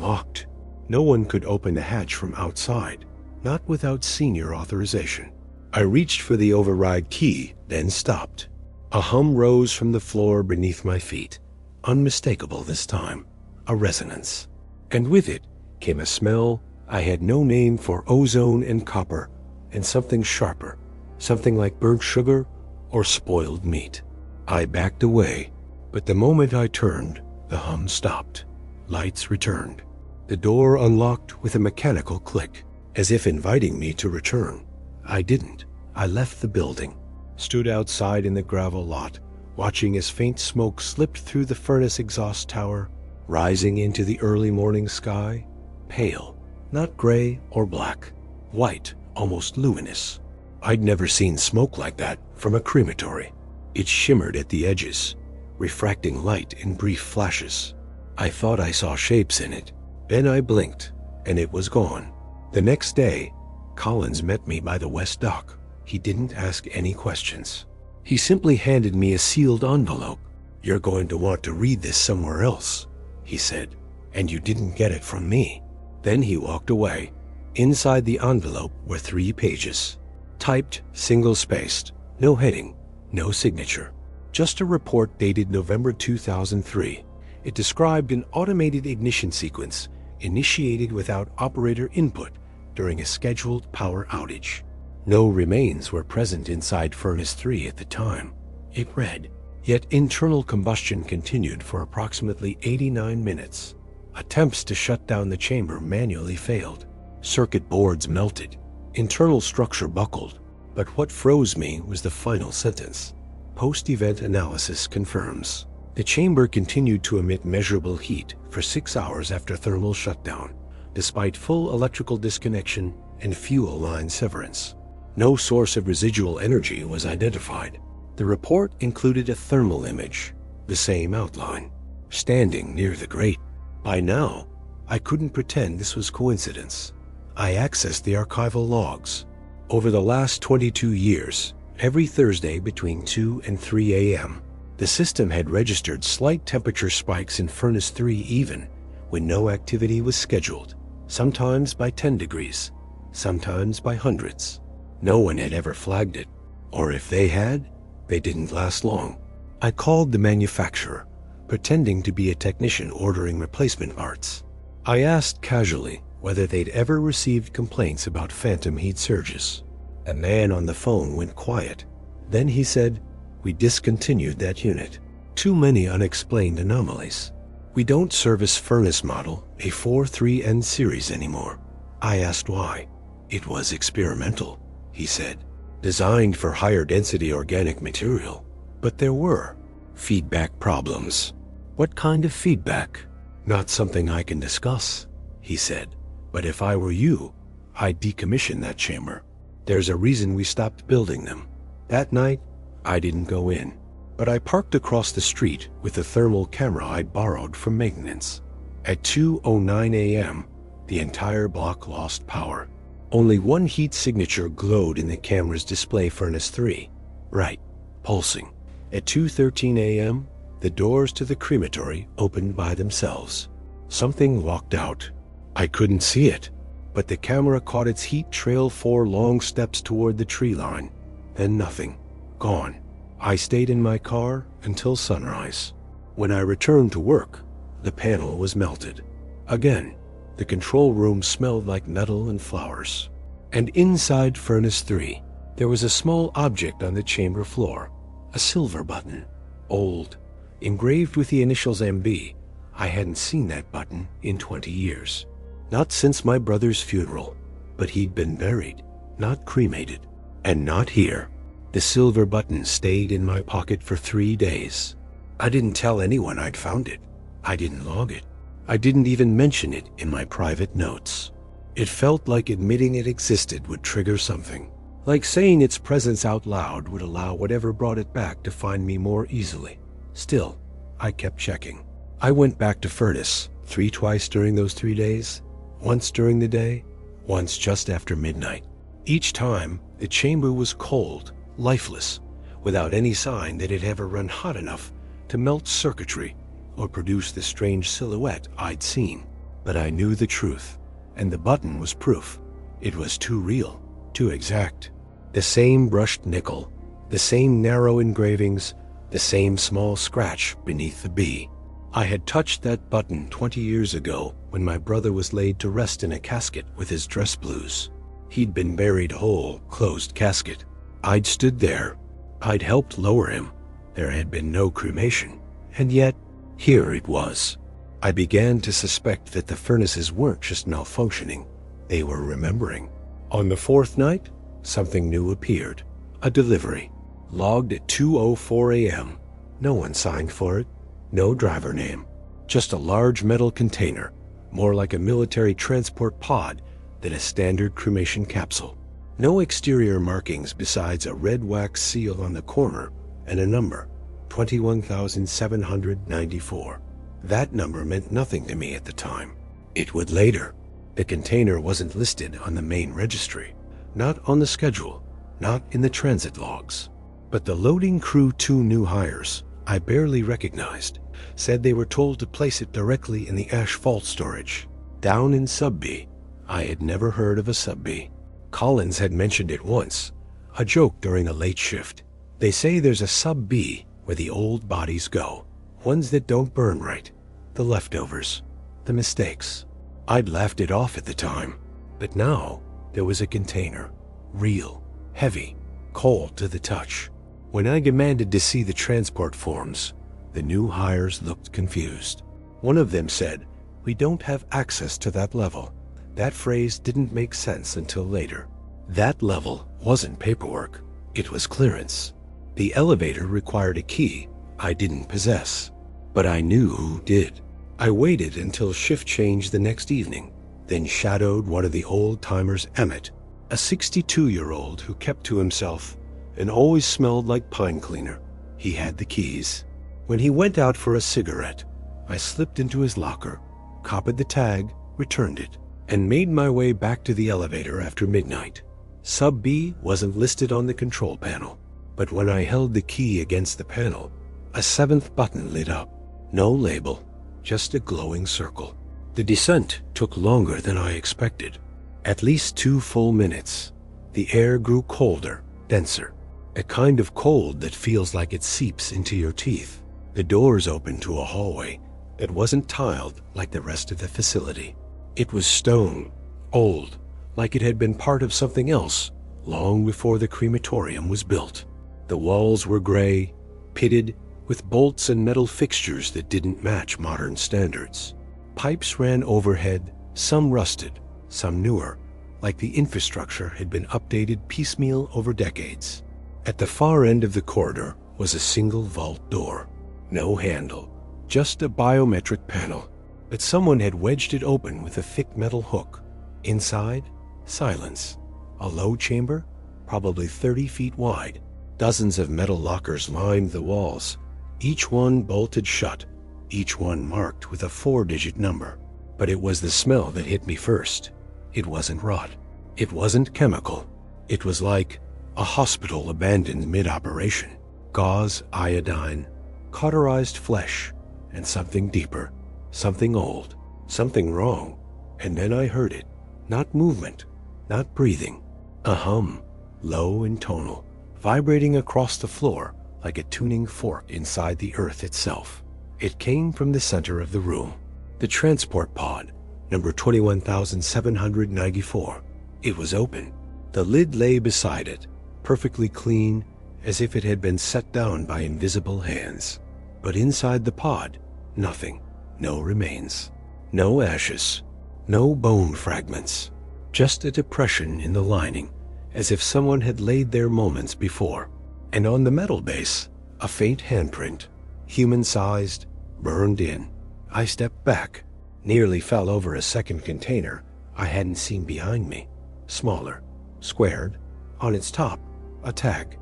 locked. No one could open the hatch from outside, not without senior authorization. I reached for the override key, then stopped. A hum rose from the floor beneath my feet, unmistakable this time, a resonance. And with it came a smell I had no name for: ozone and copper, and something sharper, something like burnt sugar or spoiled meat. I backed away, but the moment I turned, the hum stopped. Lights returned. The door unlocked with a mechanical click, as if inviting me to return. I didn't. I left the building, stood outside in the gravel lot, watching as faint smoke slipped through the furnace exhaust tower, rising into the early morning sky, pale, not gray or black, white, almost luminous. I'd never seen smoke like that from a crematory. It shimmered at the edges, refracting light in brief flashes. I thought I saw shapes in it. Then I blinked, and it was gone. The next day, Collins met me by the West Dock. He didn't ask any questions. He simply handed me a sealed envelope. "You're going to want to read this somewhere else," he said, "and you didn't get it from me." Then he walked away. Inside the envelope were 3 pages. Typed, single-spaced, no heading, no signature. Just a report dated November 2003. It described an automated ignition sequence initiated without operator input during a scheduled power outage. No remains were present inside Furnace 3 at the time. It read, yet internal combustion continued for approximately 89 minutes. Attempts to shut down the chamber manually failed. Circuit boards melted. Internal structure buckled. But what froze me was the final sentence. Post-event analysis confirms. The chamber continued to emit measurable heat for 6 hours after thermal shutdown, despite full electrical disconnection and fuel line severance. No source of residual energy was identified. The report included a thermal image, the same outline, standing near the grate. By now, I couldn't pretend this was coincidence. I accessed the archival logs. Over the last 22 years, every Thursday between 2 and 3 a.m., the system had registered slight temperature spikes in Furnace 3 even when no activity was scheduled, sometimes by 10 degrees, sometimes by hundreds. No one had ever flagged it, or if they had, they didn't last long. I called the manufacturer, pretending to be a technician ordering replacement parts. I asked casually whether they'd ever received complaints about phantom heat surges. A man on the phone went quiet. Then he said, "We discontinued that unit. Too many unexplained anomalies. We don't service furnace model A43N series anymore." I asked why. "It was experimental," he said, "designed for higher density organic material." But there were feedback problems. "What kind of feedback?" "Not something I can discuss," he said. "But if I were you, I'd decommission that chamber. There's a reason we stopped building them." That night, I didn't go in, but I parked across the street with the thermal camera I'd borrowed from maintenance. At 2:09 a.m., the entire block lost power. Only one heat signature glowed in the camera's display: Furnace 3, bright, pulsing. At 2:13 a.m., the doors to the crematory opened by themselves. Something walked out. I couldn't see it, but the camera caught its heat trail 4 long steps toward the tree line. Then nothing. Gone. I stayed in my car until sunrise. When I returned to work, the panel was melted. Again, the control room smelled like metal and flowers. And inside Furnace 3, there was a small object on the chamber floor, a silver button, old, engraved with the initials MB. I hadn't seen that button in 20 years. Not since my brother's funeral, but he'd been buried, not cremated, and not here. The silver button stayed in my pocket for 3 days. I didn't tell anyone I'd found it. I didn't log it. I didn't even mention it in my private notes. It felt like admitting it existed would trigger something. Like saying its presence out loud would allow whatever brought it back to find me more easily. Still, I kept checking. I went back to Furnace 3 twice during those 3 days. Once during the day, once just after midnight. Each time, the chamber was cold, lifeless, without any sign that it ever run hot enough to melt circuitry or produce the strange silhouette I'd seen. But I knew the truth, and the button was proof. It was too real, too exact. The same brushed nickel, the same narrow engravings, the same small scratch beneath the B. I had touched that button 20 years ago when my brother was laid to rest in a casket with his dress blues. He'd been buried whole, closed casket. I'd stood there. I'd helped lower him. There had been no cremation. And yet, here it was. I began to suspect that the furnaces weren't just malfunctioning. They were remembering. On the fourth night, something new appeared. A delivery. Logged at 2:04 a.m. No one signed for it. No driver name. Just a large metal container, more like a military transport pod than a standard cremation capsule. No exterior markings besides a red wax seal on the corner and a number, 21,794. That number meant nothing to me at the time. It would later. The container wasn't listed on the main registry, not on the schedule, not in the transit logs. But the loading crew, 2 new hires I barely recognized, said they were told to place it directly in the ash vault storage. Down in Sub B. I had never heard of a Sub B. Collins had mentioned it once, a joke during a late shift. They say there's a Sub B where the old bodies go, ones that don't burn right, the leftovers, the mistakes. I'd laughed it off at the time, but now there was a container, real, heavy, cold to the touch. When I demanded to see the transport forms, the new hires looked confused. One of them said, "We don't have access to that level." That phrase didn't make sense until later. That level wasn't paperwork. It was clearance. The elevator required a key I didn't possess, but I knew who did. I waited until shift change the next evening, then shadowed one of the old-timers, Emmett, a 62-year-old who kept to himself and always smelled like pine cleaner. He had the keys. When he went out for a cigarette, I slipped into his locker, copied the tag, returned it, and made my way back to the elevator after midnight. Sub B wasn't listed on the control panel, but when I held the key against the panel, a 7th button lit up. No label, just a glowing circle. The descent took longer than I expected. At least 2 full minutes. The air grew colder, denser. A kind of cold that feels like it seeps into your teeth. The doors opened to a hallway that wasn't tiled like the rest of the facility. It was stone, old, like it had been part of something else long before the crematorium was built. The walls were gray, pitted, with bolts and metal fixtures that didn't match modern standards. Pipes ran overhead, some rusted, some newer, like the infrastructure had been updated piecemeal over decades. At the far end of the corridor was a single vault door. No handle, just a biometric panel, but someone had wedged it open with a thick metal hook. Inside, silence. A low chamber, probably 30 feet wide. Dozens of metal lockers lined the walls, each one bolted shut, each one marked with a 4-digit number. But it was the smell that hit me first. It wasn't rot. It wasn't chemical. It was like a hospital abandoned mid-operation. Gauze, iodine, cauterized flesh, and something deeper, something old, something wrong. And then I heard it. Not movement, not breathing. A hum, low and tonal, vibrating across the floor like a tuning fork inside the earth itself. It came from the center of the room. The transport pod, number 21,794. It was open. The lid lay beside it, perfectly clean, as if it had been set down by invisible hands. But inside the pod, nothing. No remains. No ashes. No bone fragments. Just a depression in the lining, as if someone had laid there moments before. And on the metal base, a faint handprint, human-sized, burned in. I stepped back, nearly fell over a second container I hadn't seen behind me. Smaller, squared, on its top, a tag,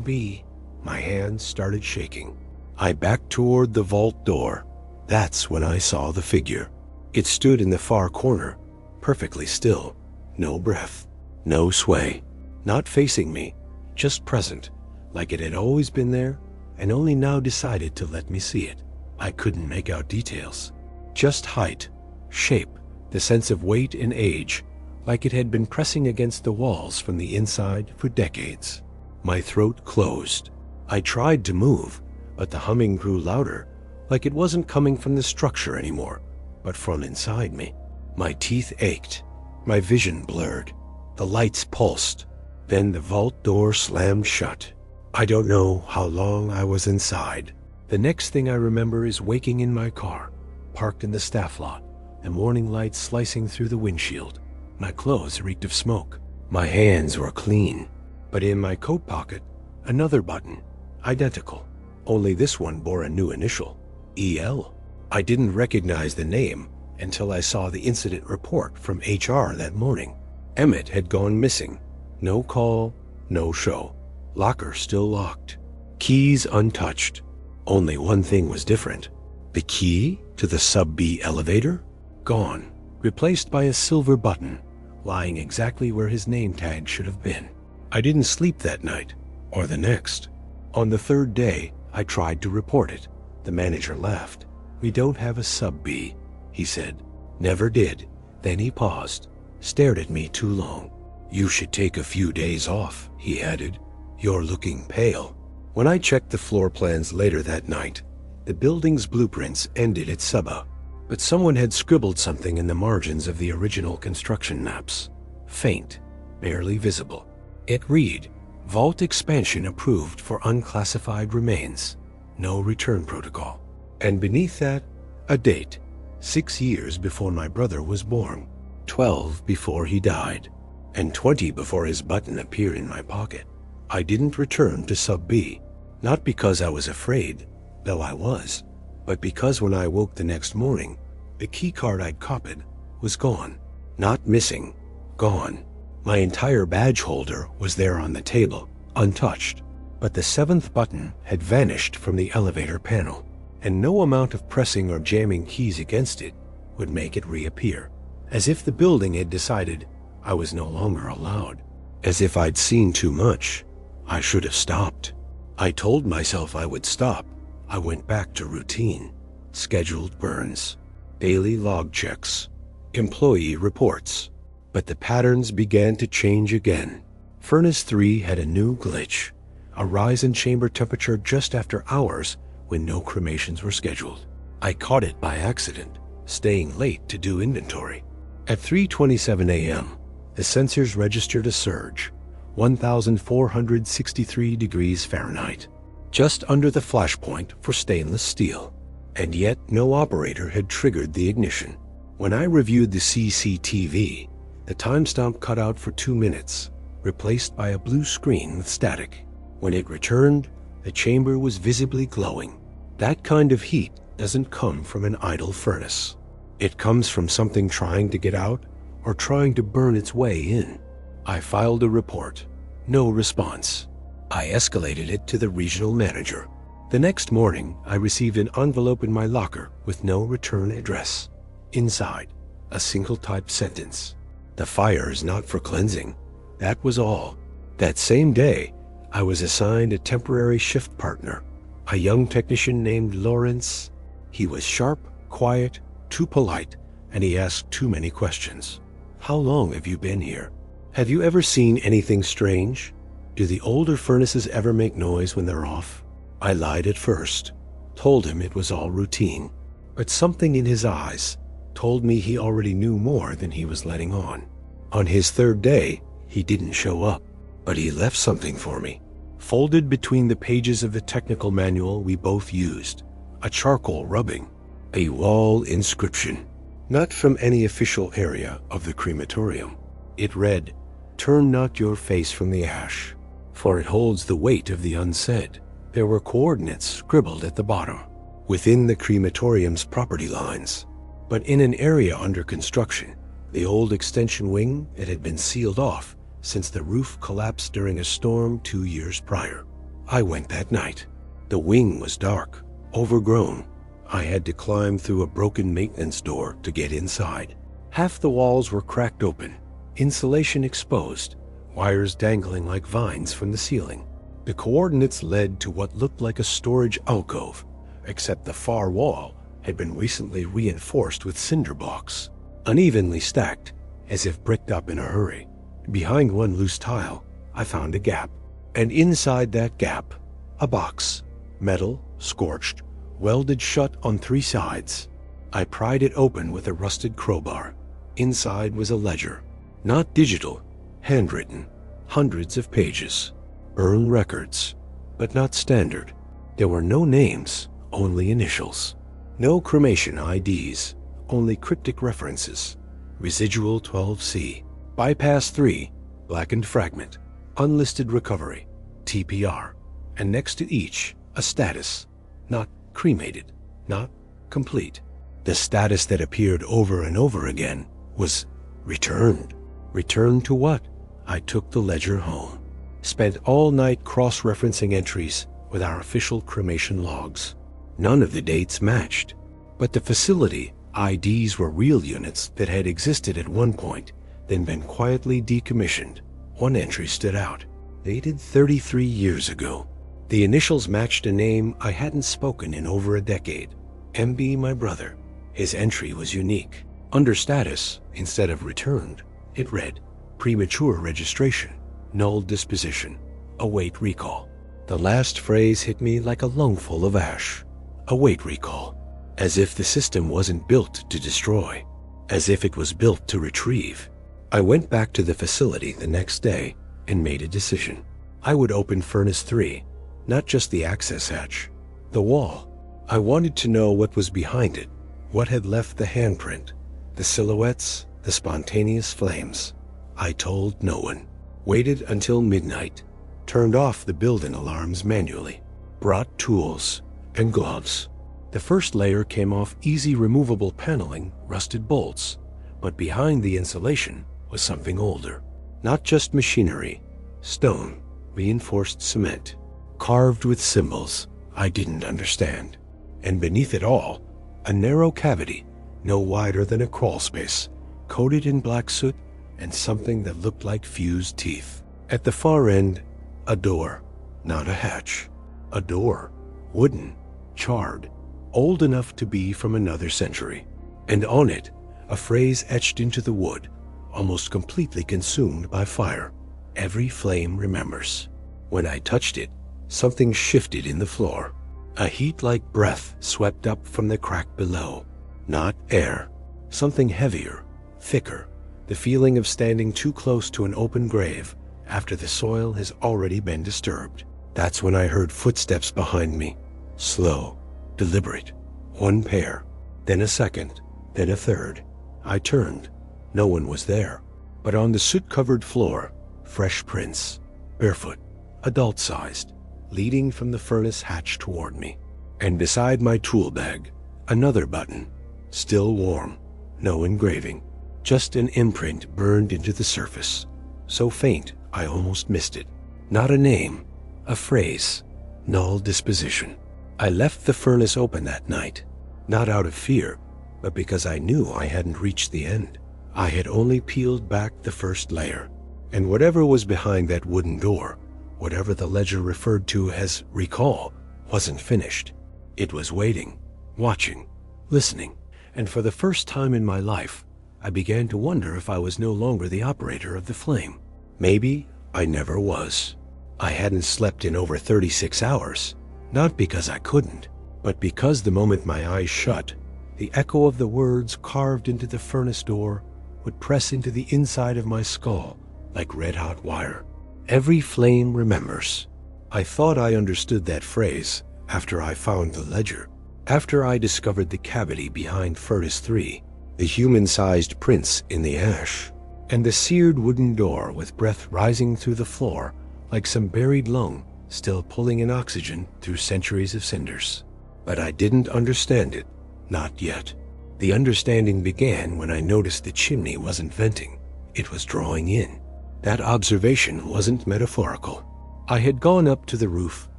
B. My hands started shaking. I backed toward the vault door. That's when I saw the figure. It stood in the far corner, perfectly still. No breath, no sway. Not facing me, just present, like it had always been there and only now decided to let me see it. I couldn't make out details. Just height, shape, the sense of weight and age, like it had been pressing against the walls from the inside for decades. My throat closed. I tried to move, but the humming grew louder, like it wasn't coming from the structure anymore, but from inside me. My teeth ached. My vision blurred. The lights pulsed. Then the vault door slammed shut. I don't know how long I was inside. The next thing I remember is waking in my car, parked in the staff lot, and morning light slicing through the windshield. My clothes reeked of smoke. My hands were clean. But in my coat pocket, another button, identical. Only this one bore a new initial, EL. I didn't recognize the name until I saw the incident report from HR that morning. Emmett had gone missing. No call, no show. Locker still locked. Keys untouched. Only one thing was different. The key to the sub-B elevator? Gone. Replaced by a silver button, lying exactly where his name tag should have been. I didn't sleep that night, or the next. On the third day, I tried to report it. The manager laughed. "We don't have a sub-B," he said. Never did. Then he paused, stared at me too long. "You should take a few days off," he added. "You're looking pale." When I checked the floor plans later that night, the building's blueprints ended at Sub-A, but someone had scribbled something in the margins of the original construction maps. Faint, barely visible. It read, "Vault expansion approved for unclassified remains. No return protocol." And beneath that, a date, 6 years before my brother was born, 12 before he died, and 20 before his button appeared in my pocket. I didn't return to Sub-B, not because I was afraid, though I was, but because when I woke the next morning, the key card I'd copied was gone. Not missing, gone. My entire badge holder was there on the table, untouched, but the 7th button had vanished from the elevator panel, and no amount of pressing or jamming keys against it would make it reappear. As if the building had decided I was no longer allowed. As if I'd seen too much. I should have stopped. I told myself I would stop. I went back to routine. Scheduled burns, daily log checks, employee reports. But the patterns began to change again. Furnace 3 had a new glitch, a rise in chamber temperature just after hours when no cremations were scheduled. I caught it by accident, staying late to do inventory. At 3:27 a.m., the sensors registered a surge, 1,463 degrees Fahrenheit, just under the flash point for stainless steel. And yet no operator had triggered the ignition. When I reviewed the CCTV, the timestamp cut out for 2 minutes, replaced by a blue screen with static. When it returned, the chamber was visibly glowing. That kind of heat doesn't come from an idle furnace. It comes from something trying to get out or trying to burn its way in. I filed a report. No response. I escalated it to the regional manager. The next morning, I received an envelope in my locker with no return address. Inside, a single-typed sentence. "The fire is not for cleansing." That was all. That same day, I was assigned a temporary shift partner, a young technician named Lawrence. He was sharp, quiet, too polite, and he asked too many questions. "How long have you been here? Have you ever seen anything strange? Do the older furnaces ever make noise when they're off?" I lied at first, told him it was all routine, but something in his eyes told me he already knew more than he was letting on. On his third day, he didn't show up, but he left something for me. Folded between the pages of the technical manual we both used, a charcoal rubbing, a wall inscription, not from any official area of the crematorium. It read, "Turn not your face from the ash, for it holds the weight of the unsaid." There were coordinates scribbled at the bottom, within the crematorium's property lines, but in an area under construction, the old extension wing that had been sealed off since the roof collapsed during a storm 2 years prior. I went that night. The wing was dark, overgrown. I had to climb through a broken maintenance door to get inside. Half the walls were cracked open, insulation exposed, wires dangling like vines from the ceiling. The coordinates led to what looked like a storage alcove, except the far wall had been recently reinforced with cinder blocks, unevenly stacked, as if bricked up in a hurry. Behind one loose tile, I found a gap, and inside that gap, a box, metal, scorched, welded shut on 3 sides. I pried it open with a rusted crowbar. Inside was a ledger, not digital, handwritten, hundreds of pages, earned records, but not standard. There were no names, only initials. No cremation IDs, only cryptic references. Residual 12C, bypass 3, blackened fragment, unlisted recovery, TPR, and next to each, a status, not cremated, not complete. The status that appeared over and over again was returned. Returned to what? I took the ledger home. Spent all night cross-referencing entries with our official cremation logs. None of the dates matched, but the facility IDs were real units that had existed at one point, then been quietly decommissioned. One entry stood out, dated 33 years ago. The initials matched a name I hadn't spoken in over a decade. MB, my brother. His entry was unique. Under status, instead of returned, it read, premature registration, null disposition, await recall. The last phrase hit me like a lungful of ash. Await recall. As if the system wasn't built to destroy. As if it was built to retrieve. I went back to the facility the next day and made a decision. I would open Furnace 3, not just the access hatch, the wall. I wanted to know what was behind it, what had left the handprint, the silhouettes, the spontaneous flames. I told no one. Waited until midnight, turned off the building alarms manually, brought tools and gloves. The first layer came off easy removable paneling, rusted bolts, but behind the insulation was something older. Not just machinery, stone, reinforced cement, carved with symbols I didn't understand. And beneath it all, a narrow cavity, no wider than a crawl space, coated in black soot and something that looked like fused teeth. At the far end, a door, not a hatch. A door, wooden, charred, old enough to be from another century. And on it, a phrase etched into the wood, almost completely consumed by fire. Every flame remembers. When I touched it, something shifted in the floor. A heat like breath swept up from the crack below. Not air. Something heavier, thicker. The feeling of standing too close to an open grave after the soil has already been disturbed. That's when I heard footsteps behind me. Slow, deliberate. One pair, then a second, then a third. I turned. No one was there. But on the soot-covered floor, fresh prints, barefoot, adult-sized, leading from the furnace hatch toward me. And beside my tool bag, another button, still warm, no engraving. Just an imprint burned into the surface, so faint I almost missed it. Not a name, a phrase, null disposition. I left the furnace open that night, not out of fear, but because I knew I hadn't reached the end. I had only peeled back the first layer, and whatever was behind that wooden door, whatever the ledger referred to as recall, wasn't finished. It was waiting, watching, listening, and for the first time in my life, I began to wonder if I was no longer the operator of the flame. Maybe I never was. I hadn't slept in over 36 hours, not because I couldn't, but because the moment my eyes shut, the echo of the words carved into the furnace door would press into the inside of my skull like red-hot wire. Every flame remembers. I thought I understood that phrase after I found the ledger, after I discovered the cavity behind Furnace 3, the human-sized prints in the ash, and the seared wooden door with breath rising through the floor like some buried lung still pulling in oxygen through centuries of cinders. But I didn't understand it, not yet. The understanding began when I noticed the chimney wasn't venting, it was drawing in. That observation wasn't metaphorical. I had gone up to the roof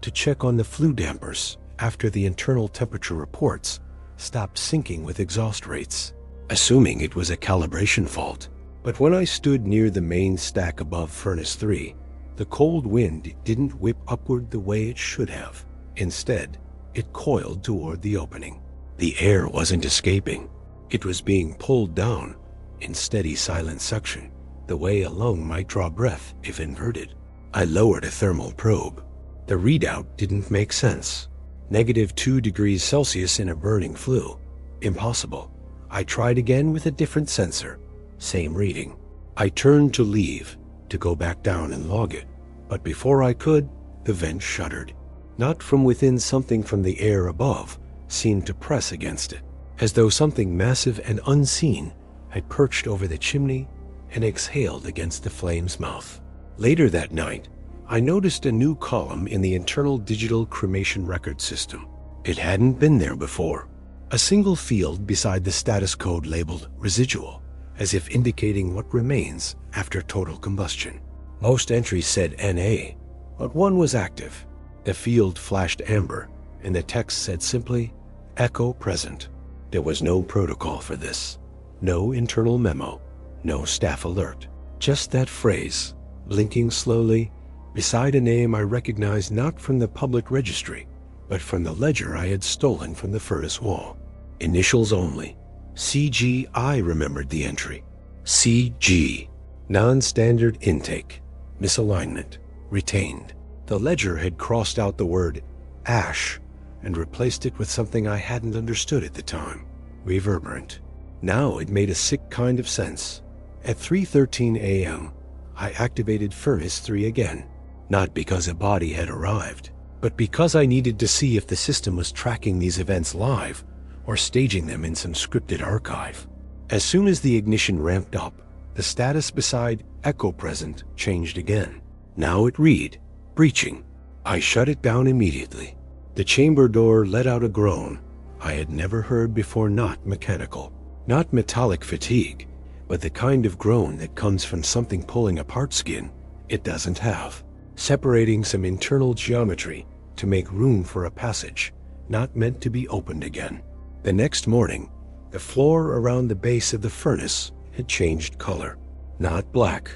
to check on the flue dampers after the internal temperature reports stopped syncing with exhaust rates, assuming it was a calibration fault. But when I stood near the main stack above Furnace 3, The cold wind didn't whip upward the way it should have. Instead, it coiled toward the opening. The air wasn't escaping. It was being pulled down in steady silent suction, the way a lung might draw breath if inverted. I lowered a thermal probe. The readout didn't make sense. -2 degrees Celsius in a burning flue. Impossible. I tried again with a different sensor. Same reading. I turned to leave, to go back down and log it. But before I could, the vent shuddered. Not from within, something from the air above seemed to press against it, as though something massive and unseen had perched over the chimney and exhaled against the flame's mouth. Later that night, I noticed a new column in the internal digital cremation record system. It hadn't been there before. A single field beside the status code labeled residual, as if indicating what remains after total combustion. Most entries said NA, but one was active. The field flashed amber, and the text said simply, Echo present. There was no protocol for this. No internal memo. No staff alert. Just that phrase, blinking slowly, beside a name I recognized not from the public registry, but from the ledger I had stolen from the furnace wall. Initials only. CG. I remembered the entry. CG. Non-standard intake. Misalignment. Retained. The ledger had crossed out the word ash and replaced it with something I hadn't understood at the time. Reverberant. Now it made a sick kind of sense. At 3:13 a.m., I activated Furnace 3 again. Not because a body had arrived, but because I needed to see if the system was tracking these events live or staging them in some scripted archive. As soon as the ignition ramped up, the status beside Echo Present changed again. Now it read, Breaching. I shut it down immediately. The chamber door let out a groan I had never heard before, not mechanical, not metallic fatigue, but the kind of groan that comes from something pulling apart skin it doesn't have, separating some internal geometry to make room for a passage not meant to be opened again. The next morning, the floor around the base of the furnace had changed color. Not black,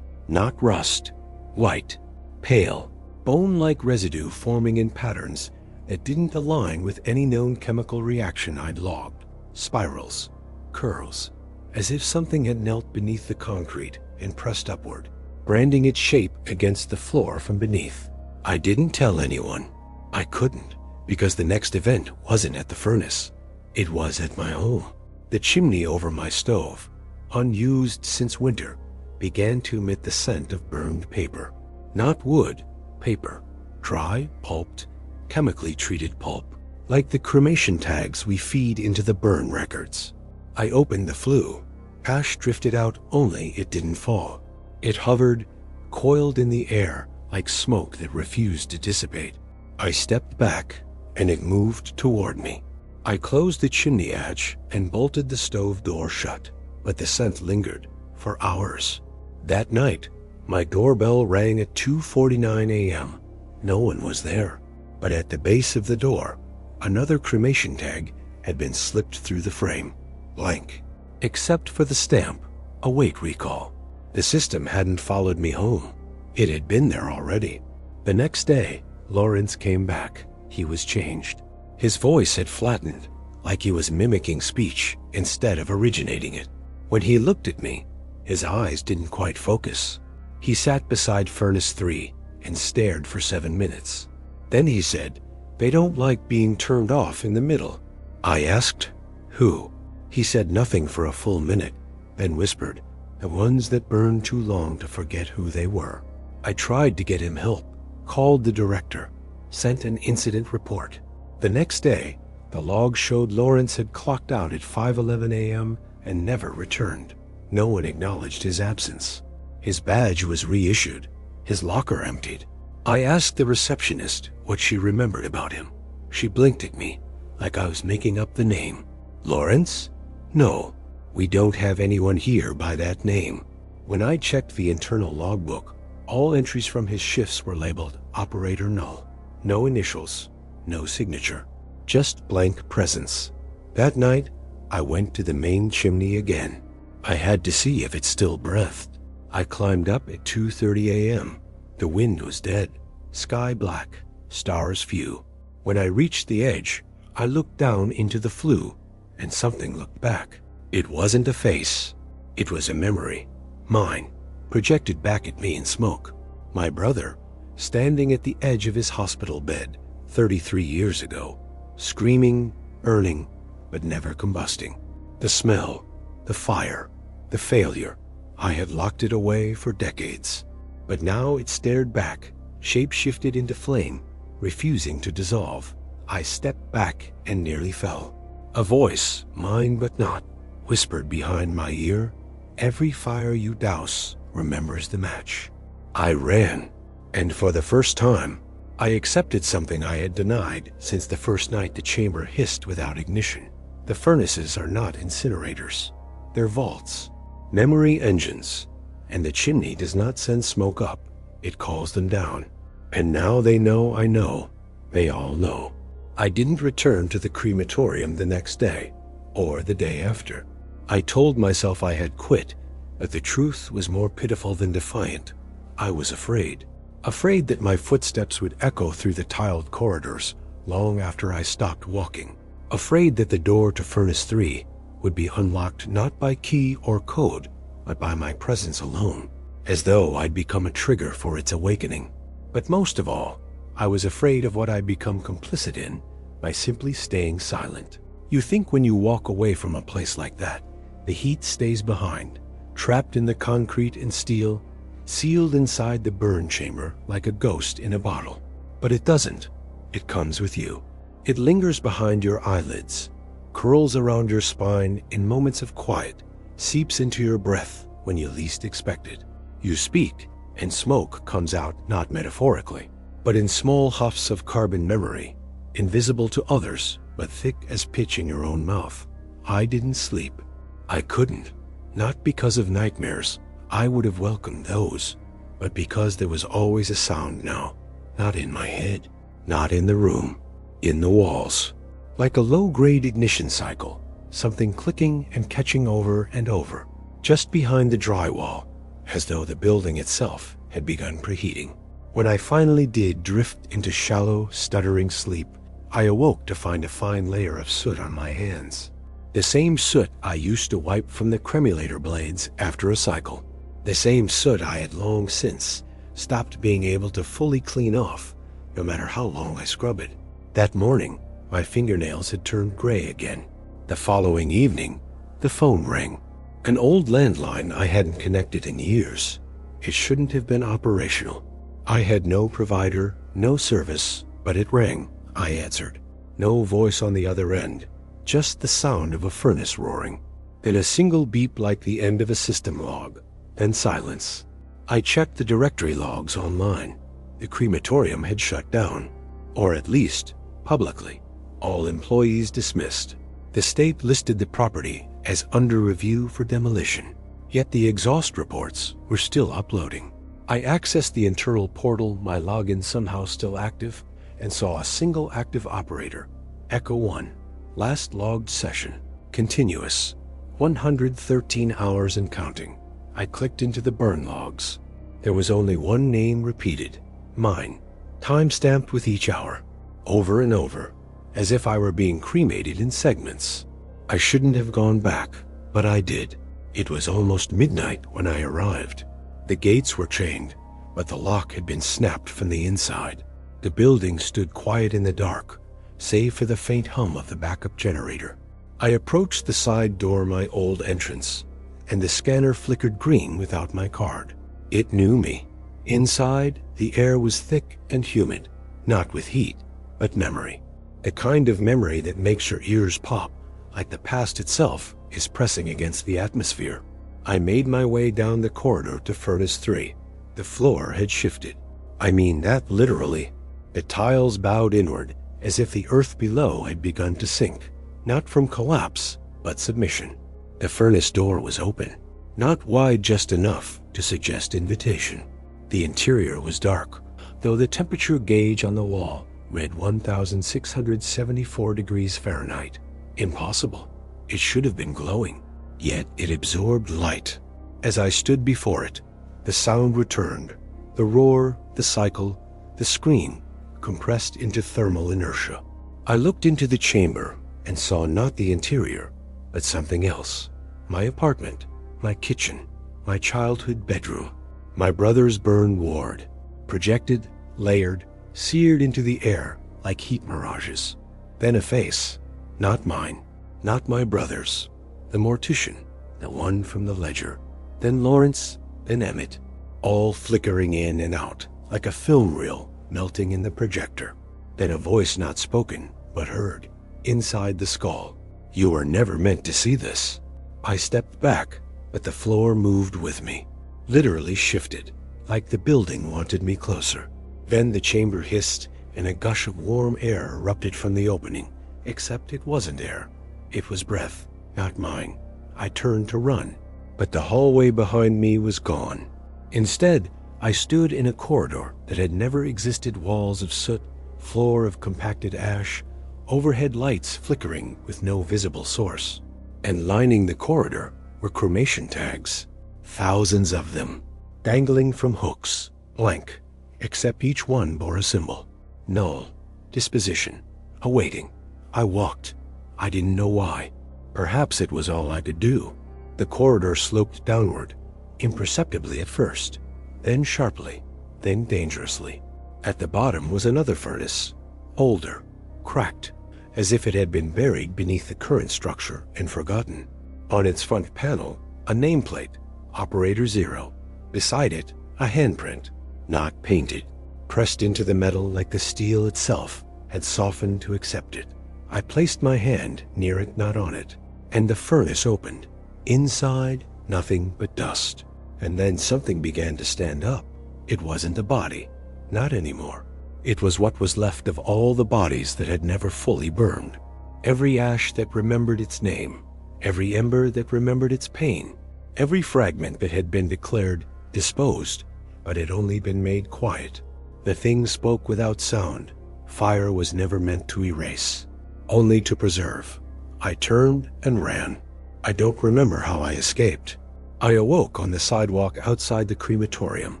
not rust, white, pale, bone-like residue forming in patterns that didn't align with any known chemical reaction I'd logged. Spirals, curls, as if something had knelt beneath the concrete and pressed upward, branding its shape against the floor from beneath. I didn't tell anyone. I couldn't, because the next event wasn't at the furnace. It was at my home. The chimney over my stove, unused since winter, began to emit the scent of burned paper. Not wood, paper. Dry, pulped, chemically treated pulp, like the cremation tags we feed into the burn records. I opened the flue. Ash drifted out, only it didn't fall. It hovered, coiled in the air like smoke that refused to dissipate. I stepped back, and it moved toward me. I closed the chimney hatch and bolted the stove door shut, but the scent lingered for hours. That night, my doorbell rang at 2:49 a.m. No one was there, but at the base of the door, another cremation tag had been slipped through the frame, blank, except for the stamp, await recall. The system hadn't followed me home. It had been there already. The next day, Lawrence came back. He was changed. His voice had flattened, like he was mimicking speech instead of originating it. When he looked at me, his eyes didn't quite focus. He sat beside Furnace 3 and stared for 7 minutes. Then he said, "They don't like being turned off in the middle." I asked, "Who?" He said nothing for a full minute, then whispered, "The ones that burn too long to forget who they were." I tried to get him help, called the director, sent an incident report. The next day, the log showed Lawrence had clocked out at 5:11 a.m. and never returned. No one acknowledged his absence. His badge was reissued, his locker emptied. I asked the receptionist what she remembered about him. She blinked at me, like I was making up the name. "Lawrence? No, we don't have anyone here by that name." When I checked the internal logbook, all entries from his shifts were labeled operator null. No initials, no signature, just blank presence. That night, I went to the main chimney again. I had to see if it still breathed. I climbed up at 2:30 a.m. The wind was dead, sky black, stars few. When I reached the edge, I looked down into the flue, and something looked back. It wasn't a face. It was a memory. Mine, projected back at me in smoke. My brother, standing at the edge of his hospital bed 33 years ago, screaming, burning, but never combusting. The smell, the fire, the failure. I had locked it away for decades. But now it stared back, shape-shifted into flame, refusing to dissolve. I stepped back and nearly fell. A voice, mine but not, whispered behind my ear, "Every fire you douse remembers the match." I ran, and for the first time, I accepted something I had denied since the first night the chamber hissed without ignition. The furnaces are not incinerators. They're vaults, memory engines, and the chimney does not send smoke up, it calls them down. And now they know I know. They all know. I didn't return to the crematorium the next day, or the day after. I told myself I had quit, but the truth was more pitiful than defiant. I was afraid. Afraid that my footsteps would echo through the tiled corridors long after I stopped walking. Afraid that the door to Furnace 3 would be unlocked not by key or code, but by my presence alone, as though I'd become a trigger for its awakening. But most of all, I was afraid of what I'd become complicit in by simply staying silent. You think when you walk away from a place like that, the heat stays behind, trapped in the concrete and steel, sealed inside the burn chamber like a ghost in a bottle. But it doesn't. It comes with you. It lingers behind your eyelids, curls around your spine in moments of quiet, seeps into your breath when you least expect it. You speak, and smoke comes out not metaphorically, but in small huffs of carbon memory, invisible to others, but thick as pitch in your own mouth. I didn't sleep. I couldn't. Not because of nightmares. I would have welcomed those, but because there was always a sound now, not in my head, not in the room, in the walls. Like a low-grade ignition cycle, something clicking and catching over and over, just behind the drywall, as though the building itself had begun preheating. When I finally did drift into shallow, stuttering sleep, I awoke to find a fine layer of soot on my hands. The same soot I used to wipe from the cremulator blades after a cycle. The same soot I had long since stopped being able to fully clean off, no matter how long I scrub it. That morning, my fingernails had turned gray again. The following evening, the phone rang. An old landline I hadn't connected in years. It shouldn't have been operational. I had no provider, no service, but it rang. I answered. No voice on the other end, just the sound of a furnace roaring. Then a single beep like the end of a system log, then silence. I checked the directory logs online. The crematorium had shut down, or at least publicly. All employees dismissed. The state listed the property as under review for demolition, yet the exhaust reports were still uploading. I accessed the internal portal, my login somehow still active, and saw a single active operator, Echo 1, last logged session, continuous, 113 hours and counting. I clicked into the burn logs. There was only one name repeated, mine, time-stamped with each hour, over and over, as if I were being cremated in segments. I shouldn't have gone back, but I did. It was almost midnight when I arrived. The gates were chained, but the lock had been snapped from the inside. The building stood quiet in the dark, save for the faint hum of the backup generator. I approached the side door, my old entrance, and the scanner flickered green without my card. It knew me. Inside, the air was thick and humid, not with heat, but memory. The kind of memory that makes your ears pop, like the past itself is pressing against the atmosphere. I made my way down the corridor to Furnace 3. The floor had shifted. I mean that literally. The tiles bowed inward, as if the earth below had begun to sink, not from collapse, but submission. The furnace door was open, not wide just enough to suggest invitation. The interior was dark, though the temperature gauge on the wall read 1,674 degrees Fahrenheit. Impossible. It should have been glowing. Yet it absorbed light. As I stood before it, the sound returned. The roar, the cycle, the screen, compressed into thermal inertia. I looked into the chamber and saw not the interior, but something else. My apartment, my kitchen, my childhood bedroom, my brother's burn ward, projected, layered, seared into the air like heat mirages. Then a face, not mine, not my brother's, the mortician, the one from the ledger, then Lawrence, then Emmett, all flickering in and out like a film reel melting in the projector. Then a voice not spoken, but heard, inside the skull. You were never meant to see this. I stepped back, but the floor moved with me, literally shifted, like the building wanted me closer. Then the chamber hissed, and a gush of warm air erupted from the opening, except it wasn't air. It was breath, not mine. I turned to run, but the hallway behind me was gone. Instead, I stood in a corridor that had never existed, walls of soot, floor of compacted ash, overhead lights flickering with no visible source. And lining the corridor were cremation tags, thousands of them, dangling from hooks, blank, except each one bore a symbol. Null, disposition, awaiting. I walked. I didn't know why. Perhaps it was all I could do. The corridor sloped downward, imperceptibly at first, then sharply, then dangerously. At the bottom was another furnace, older, cracked, as if it had been buried beneath the current structure and forgotten. On its front panel, a nameplate, Operator 0. Beside it, a handprint, not painted, pressed into the metal like the steel itself had softened to accept it. I placed my hand near it, not on it, and the furnace opened. Inside, nothing but dust. And then something began to stand up. It wasn't a body, not anymore. It was what was left of all the bodies that had never fully burned. Every ash that remembered its name, every ember that remembered its pain, every fragment that had been declared disposed, but had only been made quiet. The thing spoke without sound. Fire was never meant to erase, only to preserve. I turned and ran. I don't remember how I escaped. I awoke on the sidewalk outside the crematorium,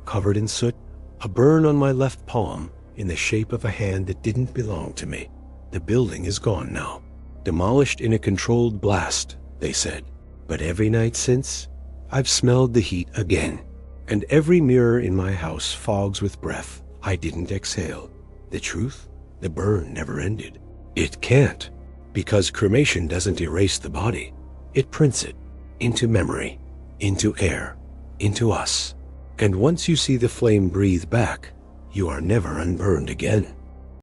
covered in soot, a burn on my left palm in the shape of a hand that didn't belong to me. The building is gone now, demolished in a controlled blast, they said. But every night since, I've smelled the heat again, and every mirror in my house fogs with breath I didn't exhale. The truth, the burn never ended. It can't, because cremation doesn't erase the body. It prints it into memory, into air, into us. And once you see the flame breathe back, you are never unburned again.